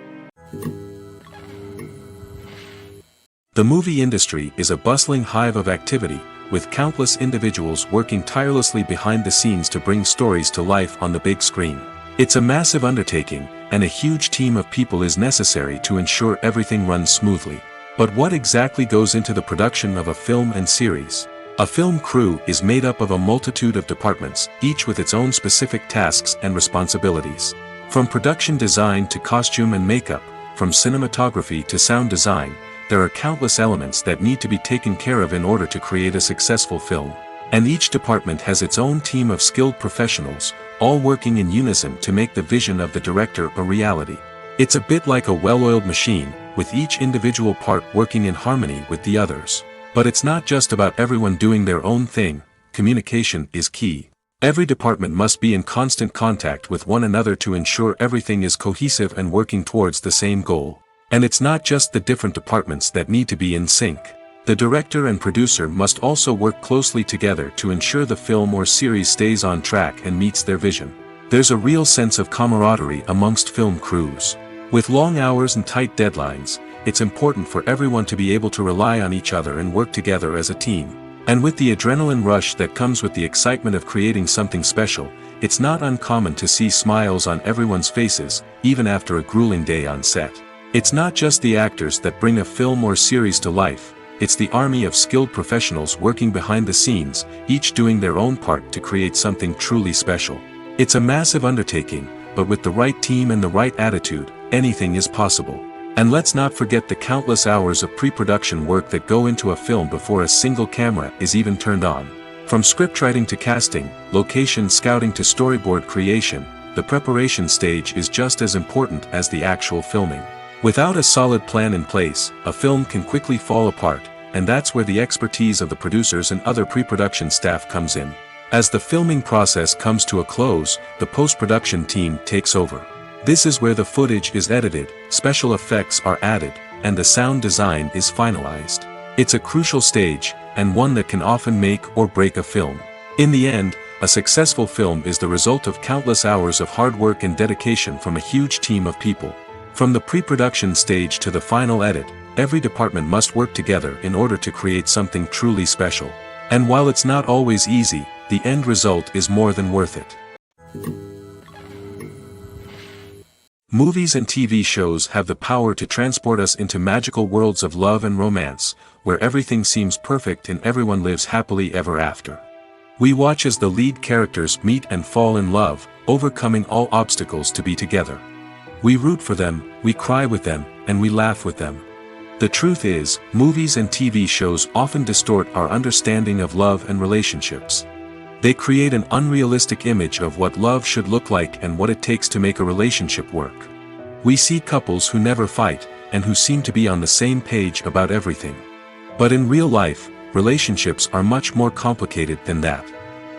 The movie industry is a bustling hive of activity, with countless individuals working tirelessly behind the scenes to bring stories to life on the big screen. It's a massive undertaking, and a huge team of people is necessary to ensure everything runs smoothly. But what exactly goes into the production of a film and series? A film crew is made up of a multitude of departments, each with its own specific tasks and responsibilities. From production design to costume and makeup, from cinematography to sound design, there are countless elements that need to be taken care of in order to create a successful film. And each department has its own team of skilled professionals, all working in unison to make the vision of the director a reality. It's a bit like a well-oiled machine, with each individual part working in harmony with the others. But it's not just about everyone doing their own thing. Communication is key. Every department must be in constant contact with one another to ensure everything is cohesive and working towards the same goal. And it's not just the different departments that need to be in sync. The director and producer must also work closely together to ensure the film or series stays on track and meets their vision. There's a real sense of camaraderie amongst film crews. With long hours and tight deadlines, it's important for everyone to be able to rely on each other and work together as a team. And with the adrenaline rush that comes with the excitement of creating something special, it's not uncommon to see smiles on everyone's faces, even after a grueling day on set. It's not just the actors that bring a film or series to life. It's the army of skilled professionals working behind the scenes, each doing their own part to create something truly special. It's a massive undertaking, but with the right team and the right attitude, anything is possible. And let's not forget the countless hours of pre-production work that go into a film before a single camera is even turned on. From scriptwriting to casting, location scouting to storyboard creation, the preparation stage is just as important as the actual filming. Without a solid plan in place, a film can quickly fall apart, and that's where the expertise of the producers and other pre-production staff comes in. As the filming process comes to a close, the post-production team takes over. This is where the footage is edited, special effects are added, and the sound design is finalized. It's a crucial stage, and one that can often make or break a film. In the end, a successful film is the result of countless hours of hard work and dedication from a huge team of people. From the pre-production stage to the final edit, every department must work together in order to create something truly special. And while it's not always easy, the end result is more than worth it. Movies and TV shows have the power to transport us into magical worlds of love and romance, where everything seems perfect and everyone lives happily ever after. We watch as the lead characters meet and fall in love, overcoming all obstacles to be together. We root for them, we cry with them, and we laugh with them. The truth is, movies and TV shows often distort our understanding of love and relationships. They create an unrealistic image of what love should look like and what it takes to make a relationship work. We see couples who never fight, and who seem to be on the same page about everything. But in real life, relationships are much more complicated than that.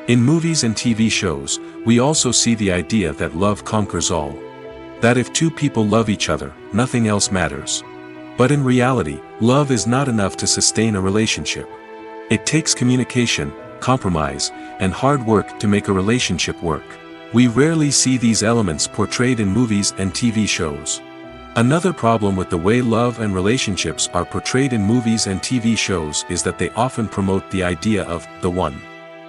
In movies and TV shows, we also see the idea that love conquers all. That if two people love each other, nothing else matters. But in reality, love is not enough to sustain a relationship. It takes communication, compromise, and hard work to make a relationship work. We rarely see these elements portrayed in movies and TV shows. Another problem with the way love and relationships are portrayed in movies and TV shows is that they often promote the idea of the one.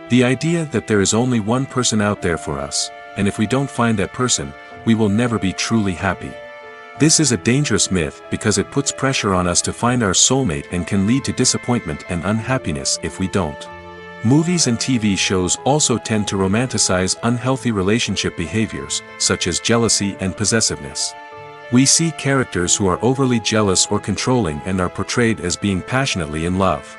The idea that there is only one person out there for us, and if we don't find that person, we will never be truly happy. This is a dangerous myth because it puts pressure on us to find our soulmate and can lead to disappointment and unhappiness if we don't. Movies and TV shows also tend to romanticize unhealthy relationship behaviors, such as jealousy and possessiveness. We see characters who are overly jealous or controlling and are portrayed as being passionately in love.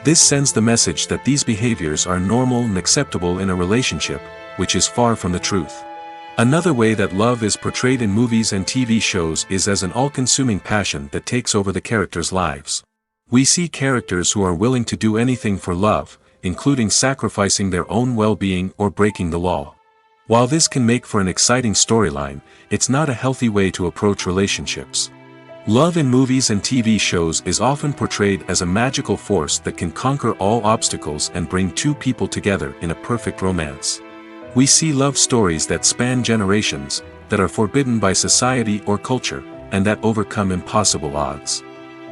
This sends the message that these behaviors are normal and acceptable in a relationship, which is far from the truth. Another way that love is portrayed in movies and TV shows is as an all-consuming passion that takes over the characters' lives. We see characters who are willing to do anything for love, including sacrificing their own well-being or breaking the law. While this can make for an exciting storyline, it's not a healthy way to approach relationships. Love in movies and TV shows is often portrayed as a magical force that can conquer all obstacles and bring two people together in a perfect romance. We see love stories that span generations, that are forbidden by society or culture, and that overcome impossible odds.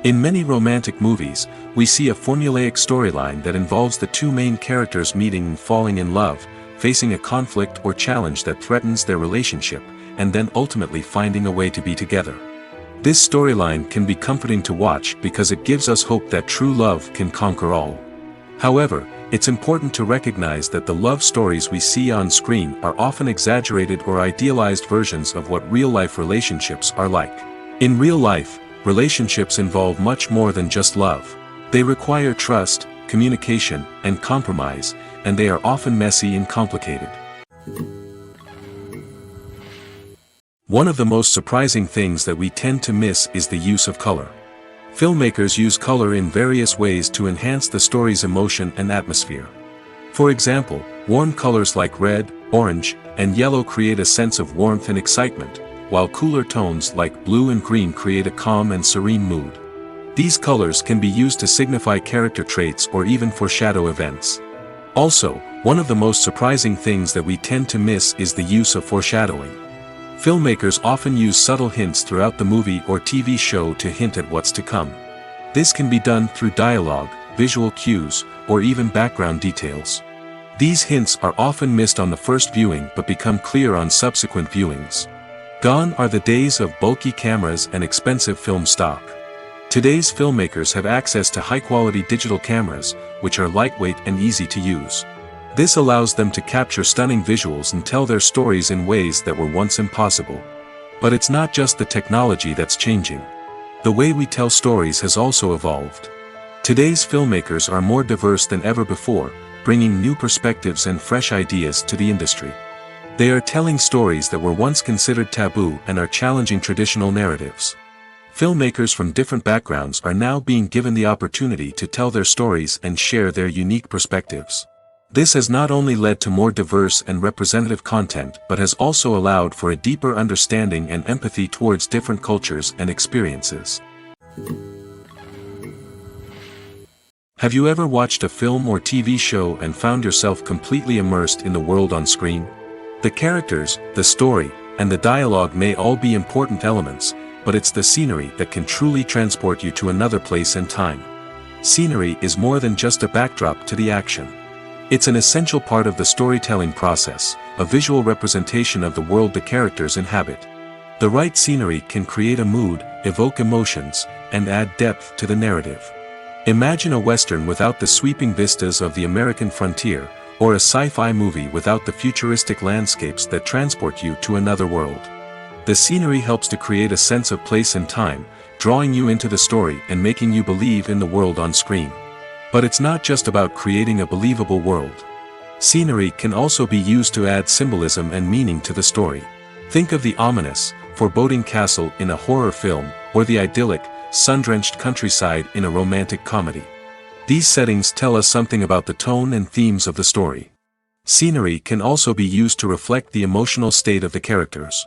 In many romantic movies, we see a formulaic storyline that involves the two main characters meeting and falling in love, facing a conflict or challenge that threatens their relationship, and then ultimately finding a way to be together. This storyline can be comforting to watch because it gives us hope that true love can conquer all. However, it's important to recognize that the love stories we see on screen are often exaggerated or idealized versions of what real-life relationships are like. In real life, relationships involve much more than just love. They require trust, communication, and compromise, and they are often messy and complicated. One of the most surprising things that we tend to miss is the use of color. Filmmakers use color in various ways to enhance the story's emotion and atmosphere. For example, warm colors like red, orange, and yellow create a sense of warmth and excitement, while cooler tones like blue and green create a calm and serene mood. These colors can be used to signify character traits or even foreshadow events. Also, one of the most surprising things that we tend to miss is the use of foreshadowing. Filmmakers often use subtle hints throughout the movie or TV show to hint at what's to come. This can be done through dialogue, visual cues, or even background details. These hints are often missed on the first viewing but become clear on subsequent viewings. Gone are the days of bulky cameras and expensive film stock. Today's filmmakers have access to high-quality digital cameras, which are lightweight and easy to use. This allows them to capture stunning visuals and tell their stories in ways that were once impossible. But it's not just the technology that's changing. The way we tell stories has also evolved. Today's filmmakers are more diverse than ever before, bringing new perspectives and fresh ideas to the industry. They are telling stories that were once considered taboo and are challenging traditional narratives. Filmmakers from different backgrounds are now being given the opportunity to tell their stories and share their unique perspectives. This has not only led to more diverse and representative content but has also allowed for a deeper understanding and empathy towards different cultures and experiences. Have you ever watched a film or TV show and found yourself completely immersed in the world on screen? The characters, the story, and the dialogue may all be important elements, but it's the scenery that can truly transport you to another place and time. Scenery is more than just a backdrop to the action. It's an essential part of the storytelling process, a visual representation of the world the characters inhabit. The right scenery can create a mood, evoke emotions, and add depth to the narrative. Imagine a Western without the sweeping vistas of the American frontier, or a sci-fi movie without the futuristic landscapes that transport you to another world. The scenery helps to create a sense of place and time, drawing you into the story and making you believe in the world on screen. But it's not just about creating a believable world. Scenery can also be used to add symbolism and meaning to the story. Think of the ominous, foreboding castle in a horror film, or the idyllic, sun-drenched countryside in a romantic comedy. These settings tell us something about the tone and themes of the story. Scenery can also be used to reflect the emotional state of the characters.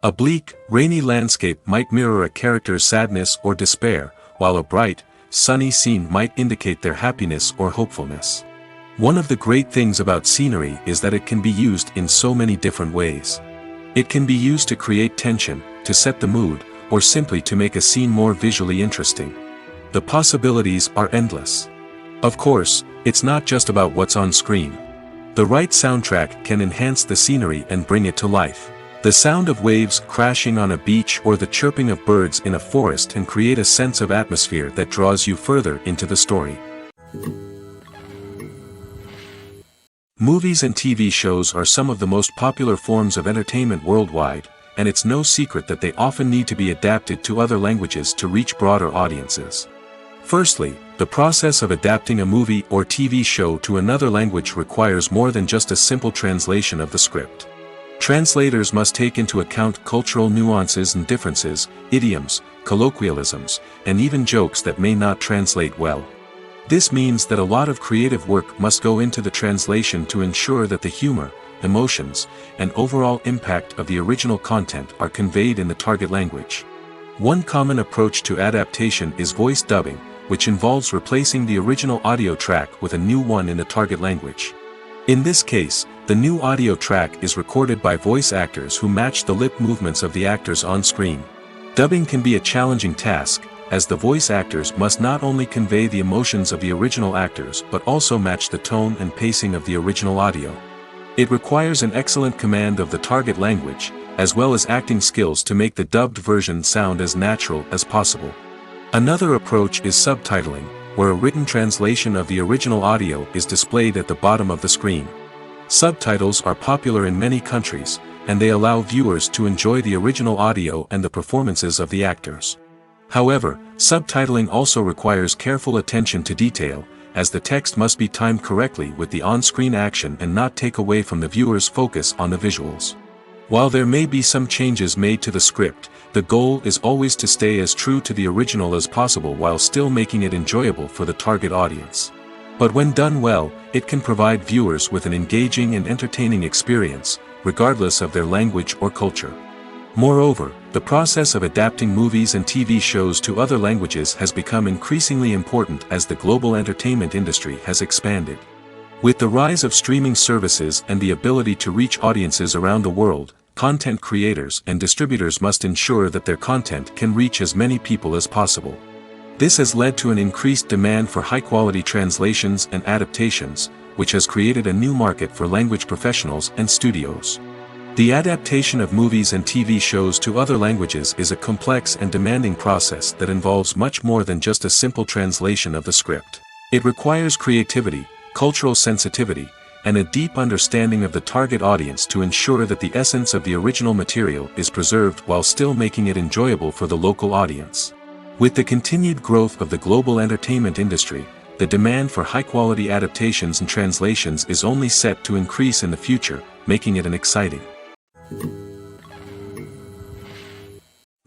A bleak, rainy landscape might mirror a character's sadness or despair, while a bright, sunny scene might indicate their happiness or hopefulness. One of the great things about scenery is that it can be used in so many different ways. It can be used to create tension, to set the mood, or simply to make a scene more visually interesting. The possibilities are endless. Of course, it's not just about what's on screen. The right soundtrack can enhance the scenery and bring it to life. The sound of waves crashing on a beach or the chirping of birds in a forest can create a sense of atmosphere that draws you further into the story. Movies and TV shows are some of the most popular forms of entertainment worldwide, and it's no secret that they often need to be adapted to other languages to reach broader audiences. Firstly, the process of adapting a movie or TV show to another language requires more than just a simple translation of the script. Translators must take into account cultural nuances and differences, idioms, colloquialisms, and even jokes that may not translate well. This means that a lot of creative work must go into the translation to ensure that the humor, emotions, and overall impact of the original content are conveyed in the target language. One common approach to adaptation is voice dubbing, which involves replacing the original audio track with a new one in the target language. In this case, the new audio track is recorded by voice actors who match the lip movements of the actors on screen. Dubbing can be a challenging task, as the voice actors must not only convey the emotions of the original actors but also match the tone and pacing of the original audio. It requires an excellent command of the target language, as well as acting skills to make the dubbed version sound as natural as possible. Another approach is subtitling, where a written translation of the original audio is displayed at the bottom of the screen. Subtitles are popular in many countries, and they allow viewers to enjoy the original audio and the performances of the actors. However, subtitling also requires careful attention to detail, as the text must be timed correctly with the on-screen action and not take away from the viewer's focus on the visuals. While there may be some changes made to the script, the goal is always to stay as true to the original as possible while still making it enjoyable for the target audience. But when done well, it can provide viewers with an engaging and entertaining experience, regardless of their language or culture. Moreover, the process of adapting movies and TV shows to other languages has become increasingly important as the global entertainment industry has expanded. With the rise of streaming services and the ability to reach audiences around the world, content creators and distributors must ensure that their content can reach as many people as possible. This has led to an increased demand for high-quality translations and adaptations, which has created a new market for language professionals and studios. The adaptation of movies and TV shows to other languages is a complex and demanding process that involves much more than just a simple translation of the script. It requires creativity, cultural sensitivity, and a deep understanding of the target audience to ensure that the essence of the original material is preserved while still making it enjoyable for the local audience. With the continued growth of the global entertainment industry, the demand for high-quality adaptations and translations is only set to increase in the future, making it an exciting.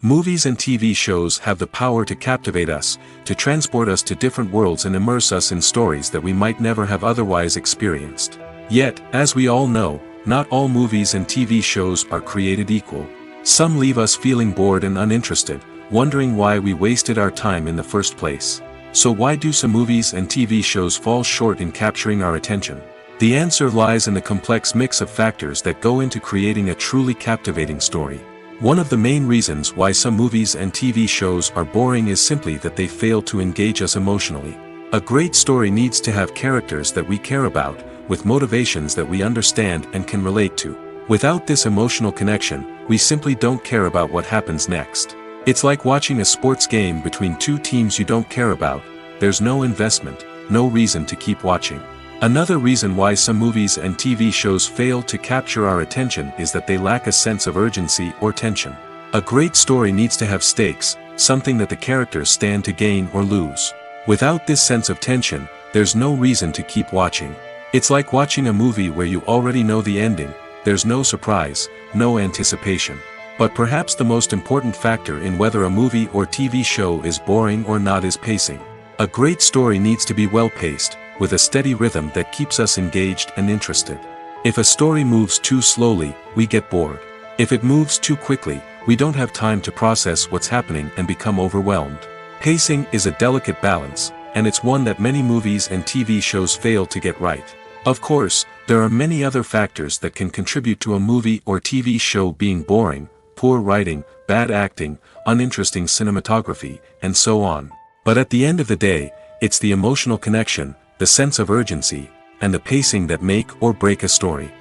Movies and TV shows have the power to captivate us, to transport us to different worlds and immerse us in stories that we might never have otherwise experienced. Yet, as we all know, not all movies and TV shows are created equal. Some leave us feeling bored and uninterested, wondering why we wasted our time in the first place. So why do some movies and TV shows fall short in capturing our attention? The answer lies in the complex mix of factors that go into creating a truly captivating story. One of the main reasons why some movies and TV shows are boring is simply that they fail to engage us emotionally. A great story needs to have characters that we care about, with motivations that we understand and can relate to. Without this emotional connection, we simply don't care about what happens next. It's like watching a sports game between two teams you don't care about. There's no investment, no reason to keep watching. Another reason why some movies and TV shows fail to capture our attention is that they lack a sense of urgency or tension. A great story needs to have stakes, something that the characters stand to gain or lose. Without this sense of tension, there's no reason to keep watching. It's like watching a movie where you already know the ending. There's no surprise, no anticipation. But perhaps the most important factor in whether a movie or TV show is boring or not is pacing. A great story needs to be well-paced, with a steady rhythm that keeps us engaged and interested. If a story moves too slowly, we get bored. If it moves too quickly, we don't have time to process what's happening and become overwhelmed. Pacing is a delicate balance, and it's one that many movies and TV shows fail to get right. Of course, there are many other factors that can contribute to a movie or TV show being boring: poor writing, bad acting, uninteresting cinematography, and so on. But at the end of the day, it's the emotional connection, the sense of urgency, and the pacing that make or break a story.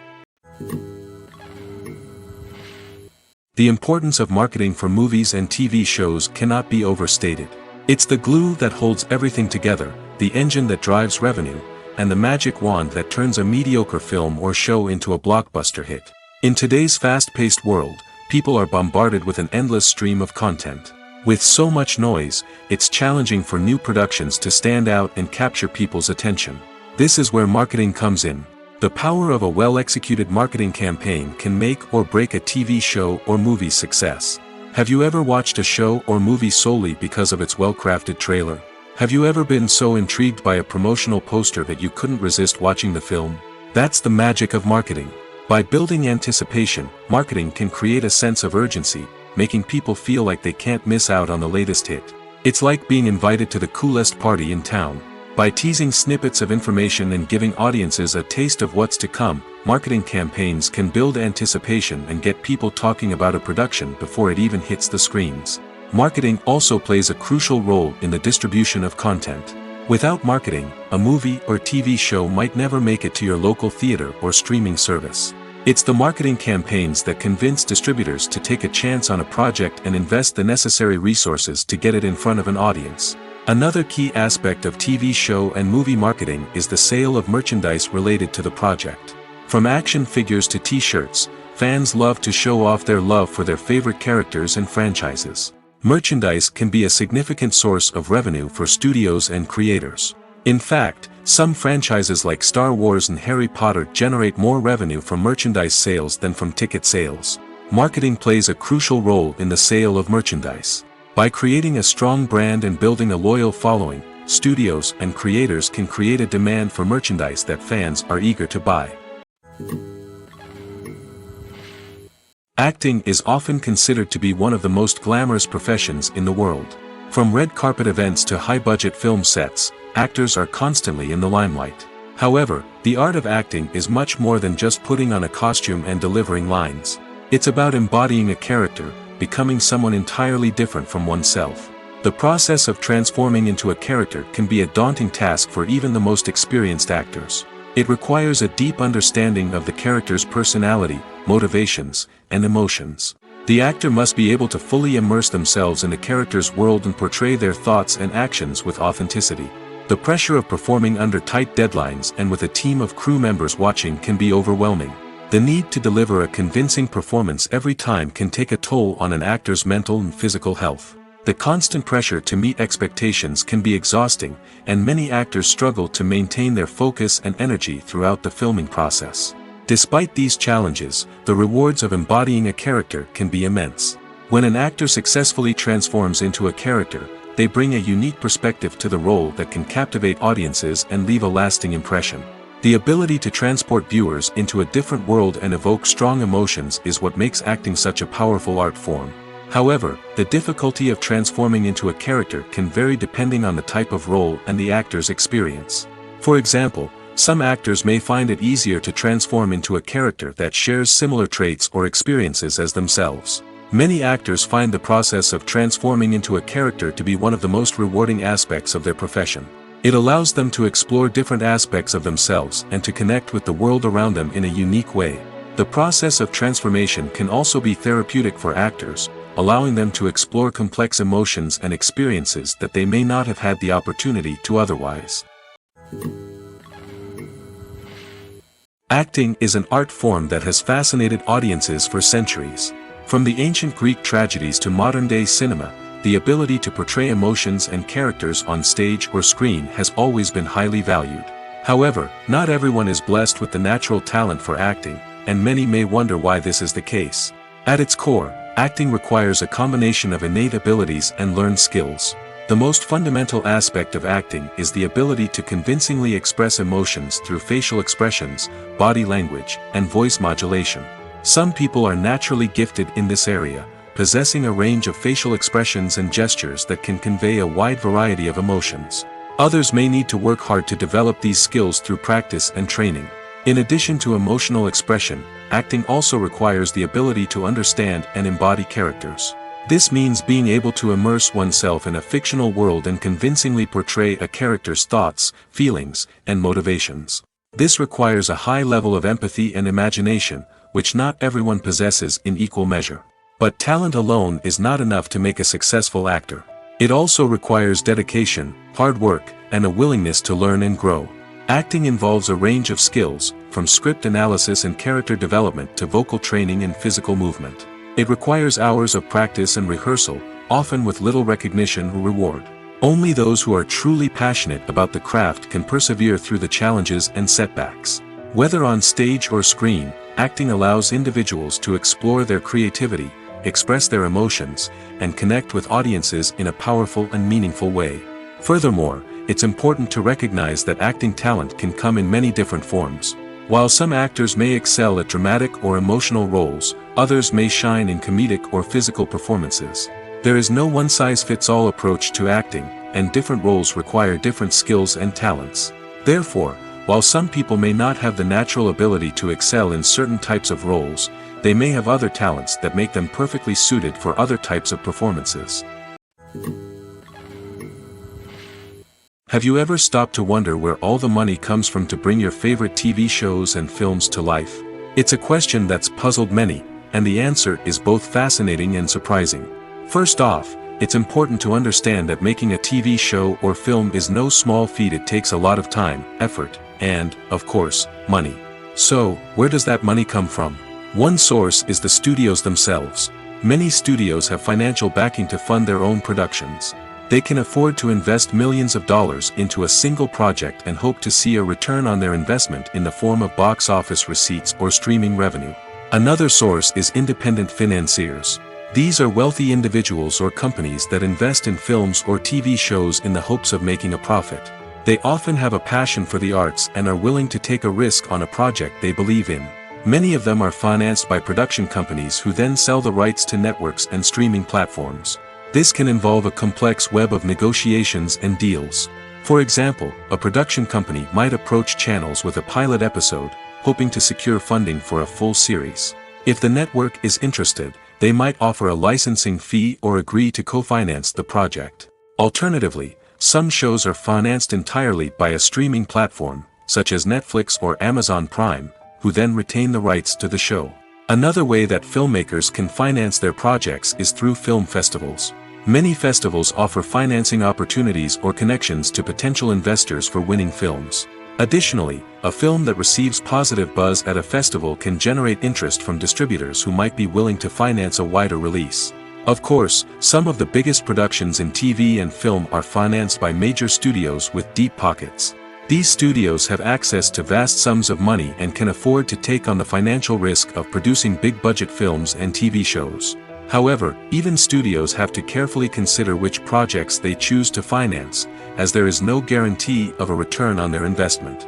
The importance of marketing for movies and TV shows cannot be overstated. It's the glue that holds everything together, the engine that drives revenue, and the magic wand that turns a mediocre film or show into a blockbuster hit. In today's fast-paced world, people are bombarded with an endless stream of content. With so much noise, it's challenging for new productions to stand out and capture people's attention. This is where marketing comes in. The power of a well-executed marketing campaign can make or break a TV show or movie's success. Have you ever watched a show or movie solely because of its well-crafted trailer? Have you ever been so intrigued by a promotional poster that you couldn't resist watching the film? That's the magic of marketing. By building anticipation, marketing can create a sense of urgency, making people feel like they can't miss out on the latest hit. It's like being invited to the coolest party in town. By teasing snippets of information and giving audiences a taste of what's to come, marketing campaigns can build anticipation and get people talking about a production before it even hits the screens. Marketing also plays a crucial role in the distribution of content. Without marketing, a movie or TV show might never make it to your local theater or streaming service. It's the marketing campaigns that convince distributors to take a chance on a project and invest the necessary resources to get it in front of an audience. Another key aspect of TV show and movie marketing is the sale of merchandise related to the project. From action figures to t-shirts, fans love to show off their love for their favorite characters and franchises. Merchandise can be a significant source of revenue for studios and creators. In fact, some franchises like Star Wars and Harry Potter generate more revenue from merchandise sales than from ticket sales. Marketing plays a crucial role in the sale of merchandise. By creating a strong brand and building a loyal following, studios and creators can create a demand for merchandise that fans are eager to buy. Acting is often considered to be one of the most glamorous professions in the world. From red carpet events to high-budget film sets, actors are constantly in the limelight. However, the art of acting is much more than just putting on a costume and delivering lines. It's about embodying a character, becoming someone entirely different from oneself. The process of transforming into a character can be a daunting task for even the most experienced actors. It requires a deep understanding of the character's personality, motivations, and emotions. The actor must be able to fully immerse themselves in the character's world and portray their thoughts and actions with authenticity. The pressure of performing under tight deadlines and with a team of crew members watching can be overwhelming. The need to deliver a convincing performance every time can take a toll on an actor's mental and physical health. The constant pressure to meet expectations can be exhausting, and many actors struggle to maintain their focus and energy throughout the filming process. Despite these challenges, the rewards of embodying a character can be immense. When an actor successfully transforms into a character, they bring a unique perspective to the role that can captivate audiences and leave a lasting impression. The ability to transport viewers into a different world and evoke strong emotions is what makes acting such a powerful art form. However, the difficulty of transforming into a character can vary depending on the type of role and the actor's experience. For example, some actors may find it easier to transform into a character that shares similar traits or experiences as themselves. Many actors find the process of transforming into a character to be one of the most rewarding aspects of their profession. It allows them to explore different aspects of themselves and to connect with the world around them in a unique way. The process of transformation can also be therapeutic for actors, allowing them to explore complex emotions and experiences that they may not have had the opportunity to otherwise. Acting is an art form that has fascinated audiences for centuries. From the ancient Greek tragedies to modern-day cinema, the ability to portray emotions and characters on stage or screen has always been highly valued. However, not everyone is blessed with the natural talent for acting, and many may wonder why this is the case. At its core, acting requires a combination of innate abilities and learned skills. The most fundamental aspect of acting is the ability to convincingly express emotions through facial expressions, body language, and voice modulation. Some people are naturally gifted in this area, possessing a range of facial expressions and gestures that can convey a wide variety of emotions. Others may need to work hard to develop these skills through practice and training. In addition to emotional expression, acting also requires the ability to understand and embody characters. This means being able to immerse oneself in a fictional world and convincingly portray a character's thoughts, feelings, and motivations. This requires a high level of empathy and imagination, which not everyone possesses in equal measure. But talent alone is not enough to make a successful actor. It also requires dedication, hard work, and a willingness to learn and grow. Acting involves a range of skills, from script analysis and character development to vocal training and physical movement. It requires hours of practice and rehearsal, often with little recognition or reward. Only those who are truly passionate about the craft can persevere through the challenges and setbacks. Whether on stage or screen, acting allows individuals to explore their creativity, express their emotions, and connect with audiences in a powerful and meaningful way. Furthermore, it's important to recognize that acting talent can come in many different forms. While some actors may excel at dramatic or emotional roles, others may shine in comedic or physical performances. There is no one-size-fits-all approach to acting, and different roles require different skills and talents. Therefore, while some people may not have the natural ability to excel in certain types of roles, they may have other talents that make them perfectly suited for other types of performances. Have you ever stopped to wonder where all the money comes from to bring your favorite TV shows and films to life? It's a question that's puzzled many, and the answer is both fascinating and surprising. First off, it's important to understand that making a TV show or film is no small feat. It takes a lot of time, effort, and, of course, money. So, where does that money come from? One source is the studios themselves. Many studios have financial backing to fund their own productions. They can afford to invest millions of dollars into a single project and hope to see a return on their investment in the form of box office receipts or streaming revenue. Another source is independent financiers. These are wealthy individuals or companies that invest in films or TV shows in the hopes of making a profit. They often have a passion for the arts and are willing to take a risk on a project they believe in. Many of them are financed by production companies who then sell the rights to networks and streaming platforms. This can involve a complex web of negotiations and deals. For example, a production company might approach channels with a pilot episode, hoping to secure funding for a full series. If the network is interested, they might offer a licensing fee or agree to co-finance the project. Alternatively, some shows are financed entirely by a streaming platform, such as Netflix or Amazon Prime, who then retain the rights to the show. Another way that filmmakers can finance their projects is through film festivals. Many festivals offer financing opportunities or connections to potential investors for winning films. Additionally, a film that receives positive buzz at a festival can generate interest from distributors who might be willing to finance a wider release. Of course, some of the biggest productions in TV and film are financed by major studios with deep pockets. These studios have access to vast sums of money and can afford to take on the financial risk of producing big-budget films and TV shows. However, even studios have to carefully consider which projects they choose to finance, as there is no guarantee of a return on their investment.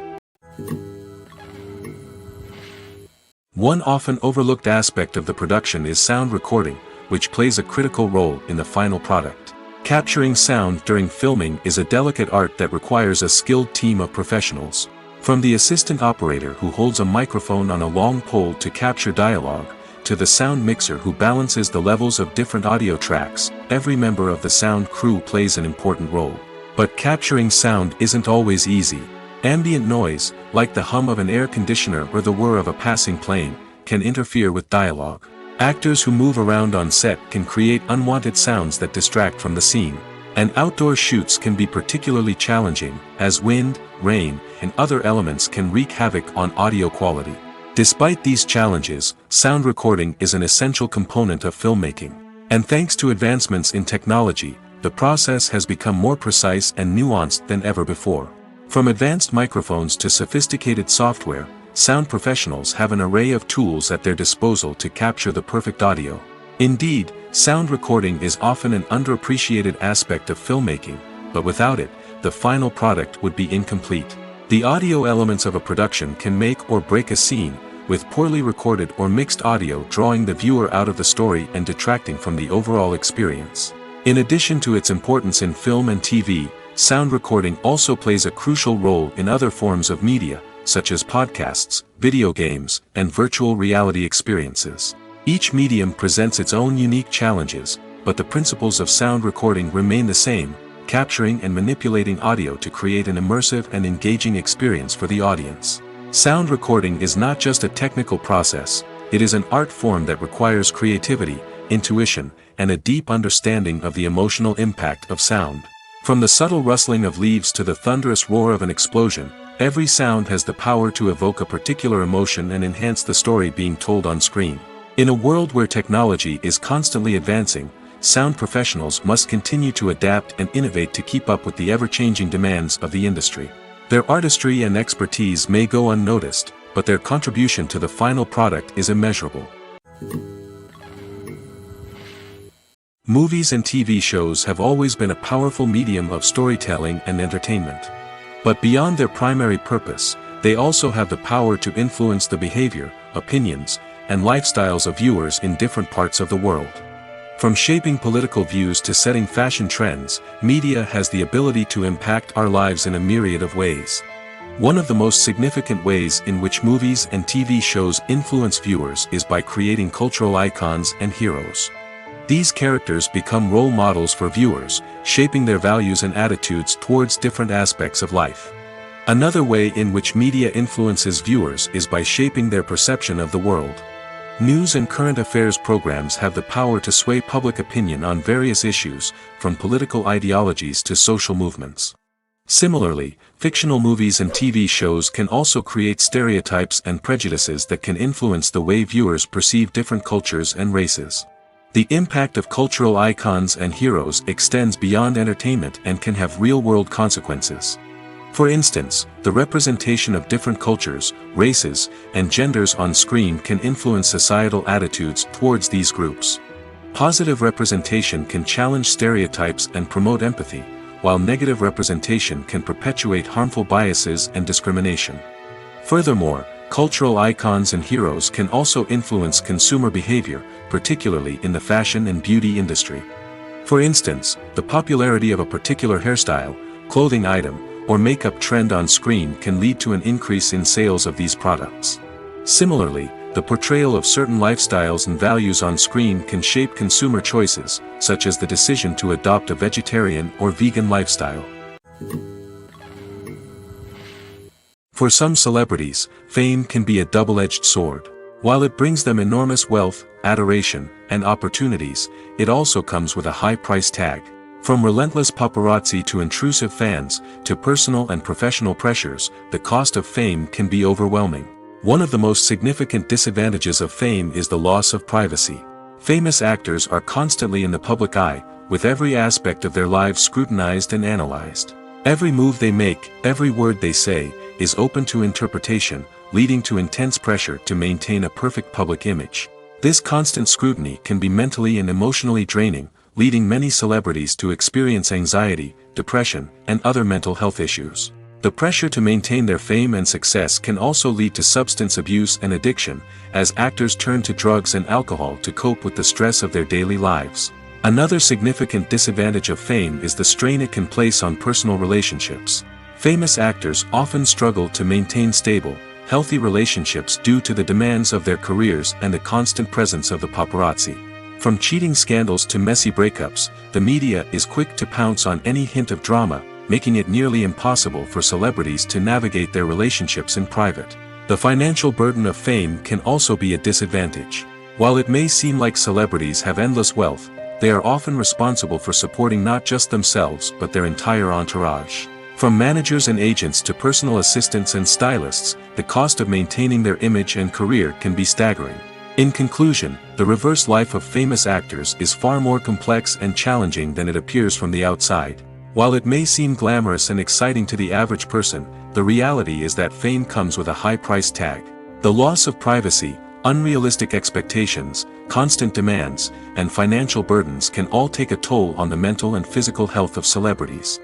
One often overlooked aspect of the production is sound recording, which plays a critical role in the final product. Capturing sound during filming is a delicate art that requires a skilled team of professionals. From the assistant operator who holds a microphone on a long pole to capture dialogue, to the sound mixer who balances the levels of different audio tracks, every member of the sound crew plays an important role. But capturing sound isn't always easy. Ambient noise, like the hum of an air conditioner or the whir of a passing plane, can interfere with dialogue. Actors who move around on set can create unwanted sounds that distract from the scene. And outdoor shoots can be particularly challenging, as wind, rain, and other elements can wreak havoc on audio quality. Despite these challenges, sound recording is an essential component of filmmaking. And thanks to advancements in technology, the process has become more precise and nuanced than ever before. From advanced microphones to sophisticated software, sound professionals have an array of tools at their disposal to capture the perfect audio. Indeed, sound recording is often an underappreciated aspect of filmmaking, but without it, the final product would be incomplete. The audio elements of a production can make or break a scene, with poorly recorded or mixed audio drawing the viewer out of the story and detracting from the overall experience. In addition to its importance in film and TV, sound recording also plays a crucial role in other forms of media, such as podcasts, video games, and virtual reality experiences. Each medium presents its own unique challenges, but the principles of sound recording remain the same, capturing and manipulating audio to create an immersive and engaging experience for the audience. Sound recording is not just a technical process, it is an art form that requires creativity, intuition, and a deep understanding of the emotional impact of sound. From the subtle rustling of leaves to the thunderous roar of an explosion, every sound has the power to evoke a particular emotion and enhance the story being told on screen. In a world where technology is constantly advancing, sound professionals must continue to adapt and innovate to keep up with the ever-changing demands of the industry. Their artistry and expertise may go unnoticed, but their contribution to the final product is immeasurable. Movies and TV shows have always been a powerful medium of storytelling and entertainment. But beyond their primary purpose, they also have the power to influence the behavior, opinions, and lifestyles of viewers in different parts of the world. From shaping political views to setting fashion trends, media has the ability to impact our lives in a myriad of ways. One of the most significant ways in which movies and TV shows influence viewers is by creating cultural icons and heroes. These characters become role models for viewers, shaping their values and attitudes towards different aspects of life. Another way in which media influences viewers is by shaping their perception of the world. News and current affairs programs have the power to sway public opinion on various issues, from political ideologies to social movements. Similarly, fictional movies and TV shows can also create stereotypes and prejudices that can influence the way viewers perceive different cultures and races. The impact of cultural icons and heroes extends beyond entertainment and can have real-world consequences. For instance, the representation of different cultures, races, and genders on screen can influence societal attitudes towards these groups. Positive representation can challenge stereotypes and promote empathy, while negative representation can perpetuate harmful biases and discrimination. Furthermore, cultural icons and heroes can also influence consumer behavior, particularly in the fashion and beauty industry. For instance, the popularity of a particular hairstyle, clothing item, or makeup trend on screen can lead to an increase in sales of these products. Similarly, the portrayal of certain lifestyles and values on screen can shape consumer choices, such as the decision to adopt a vegetarian or vegan lifestyle. For some celebrities, fame can be a double-edged sword. While it brings them enormous wealth, adoration, and opportunities, it also comes with a high price tag. From relentless paparazzi to intrusive fans, to personal and professional pressures, the cost of fame can be overwhelming. One of the most significant disadvantages of fame is the loss of privacy. Famous actors are constantly in the public eye, with every aspect of their lives scrutinized and analyzed. Every move they make, every word they say, is open to interpretation, leading to intense pressure to maintain a perfect public image. This constant scrutiny can be mentally and emotionally draining, leading many celebrities to experience anxiety, depression, and other mental health issues. The pressure to maintain their fame and success can also lead to substance abuse and addiction, as actors turn to drugs and alcohol to cope with the stress of their daily lives. Another significant disadvantage of fame is the strain it can place on personal relationships. Famous actors often struggle to maintain stable, healthy relationships due to the demands of their careers and the constant presence of the paparazzi. From cheating scandals to messy breakups, the media is quick to pounce on any hint of drama, making it nearly impossible for celebrities to navigate their relationships in private. The financial burden of fame can also be a disadvantage. While it may seem like celebrities have endless wealth, they are often responsible for supporting not just themselves but their entire entourage. From managers and agents to personal assistants and stylists, the cost of maintaining their image and career can be staggering. In conclusion, the reverse life of famous actors is far more complex and challenging than it appears from the outside. While it may seem glamorous and exciting to the average person, the reality is that fame comes with a high price tag. The loss of privacy, unrealistic expectations, constant demands, and financial burdens can all take a toll on the mental and physical health of celebrities.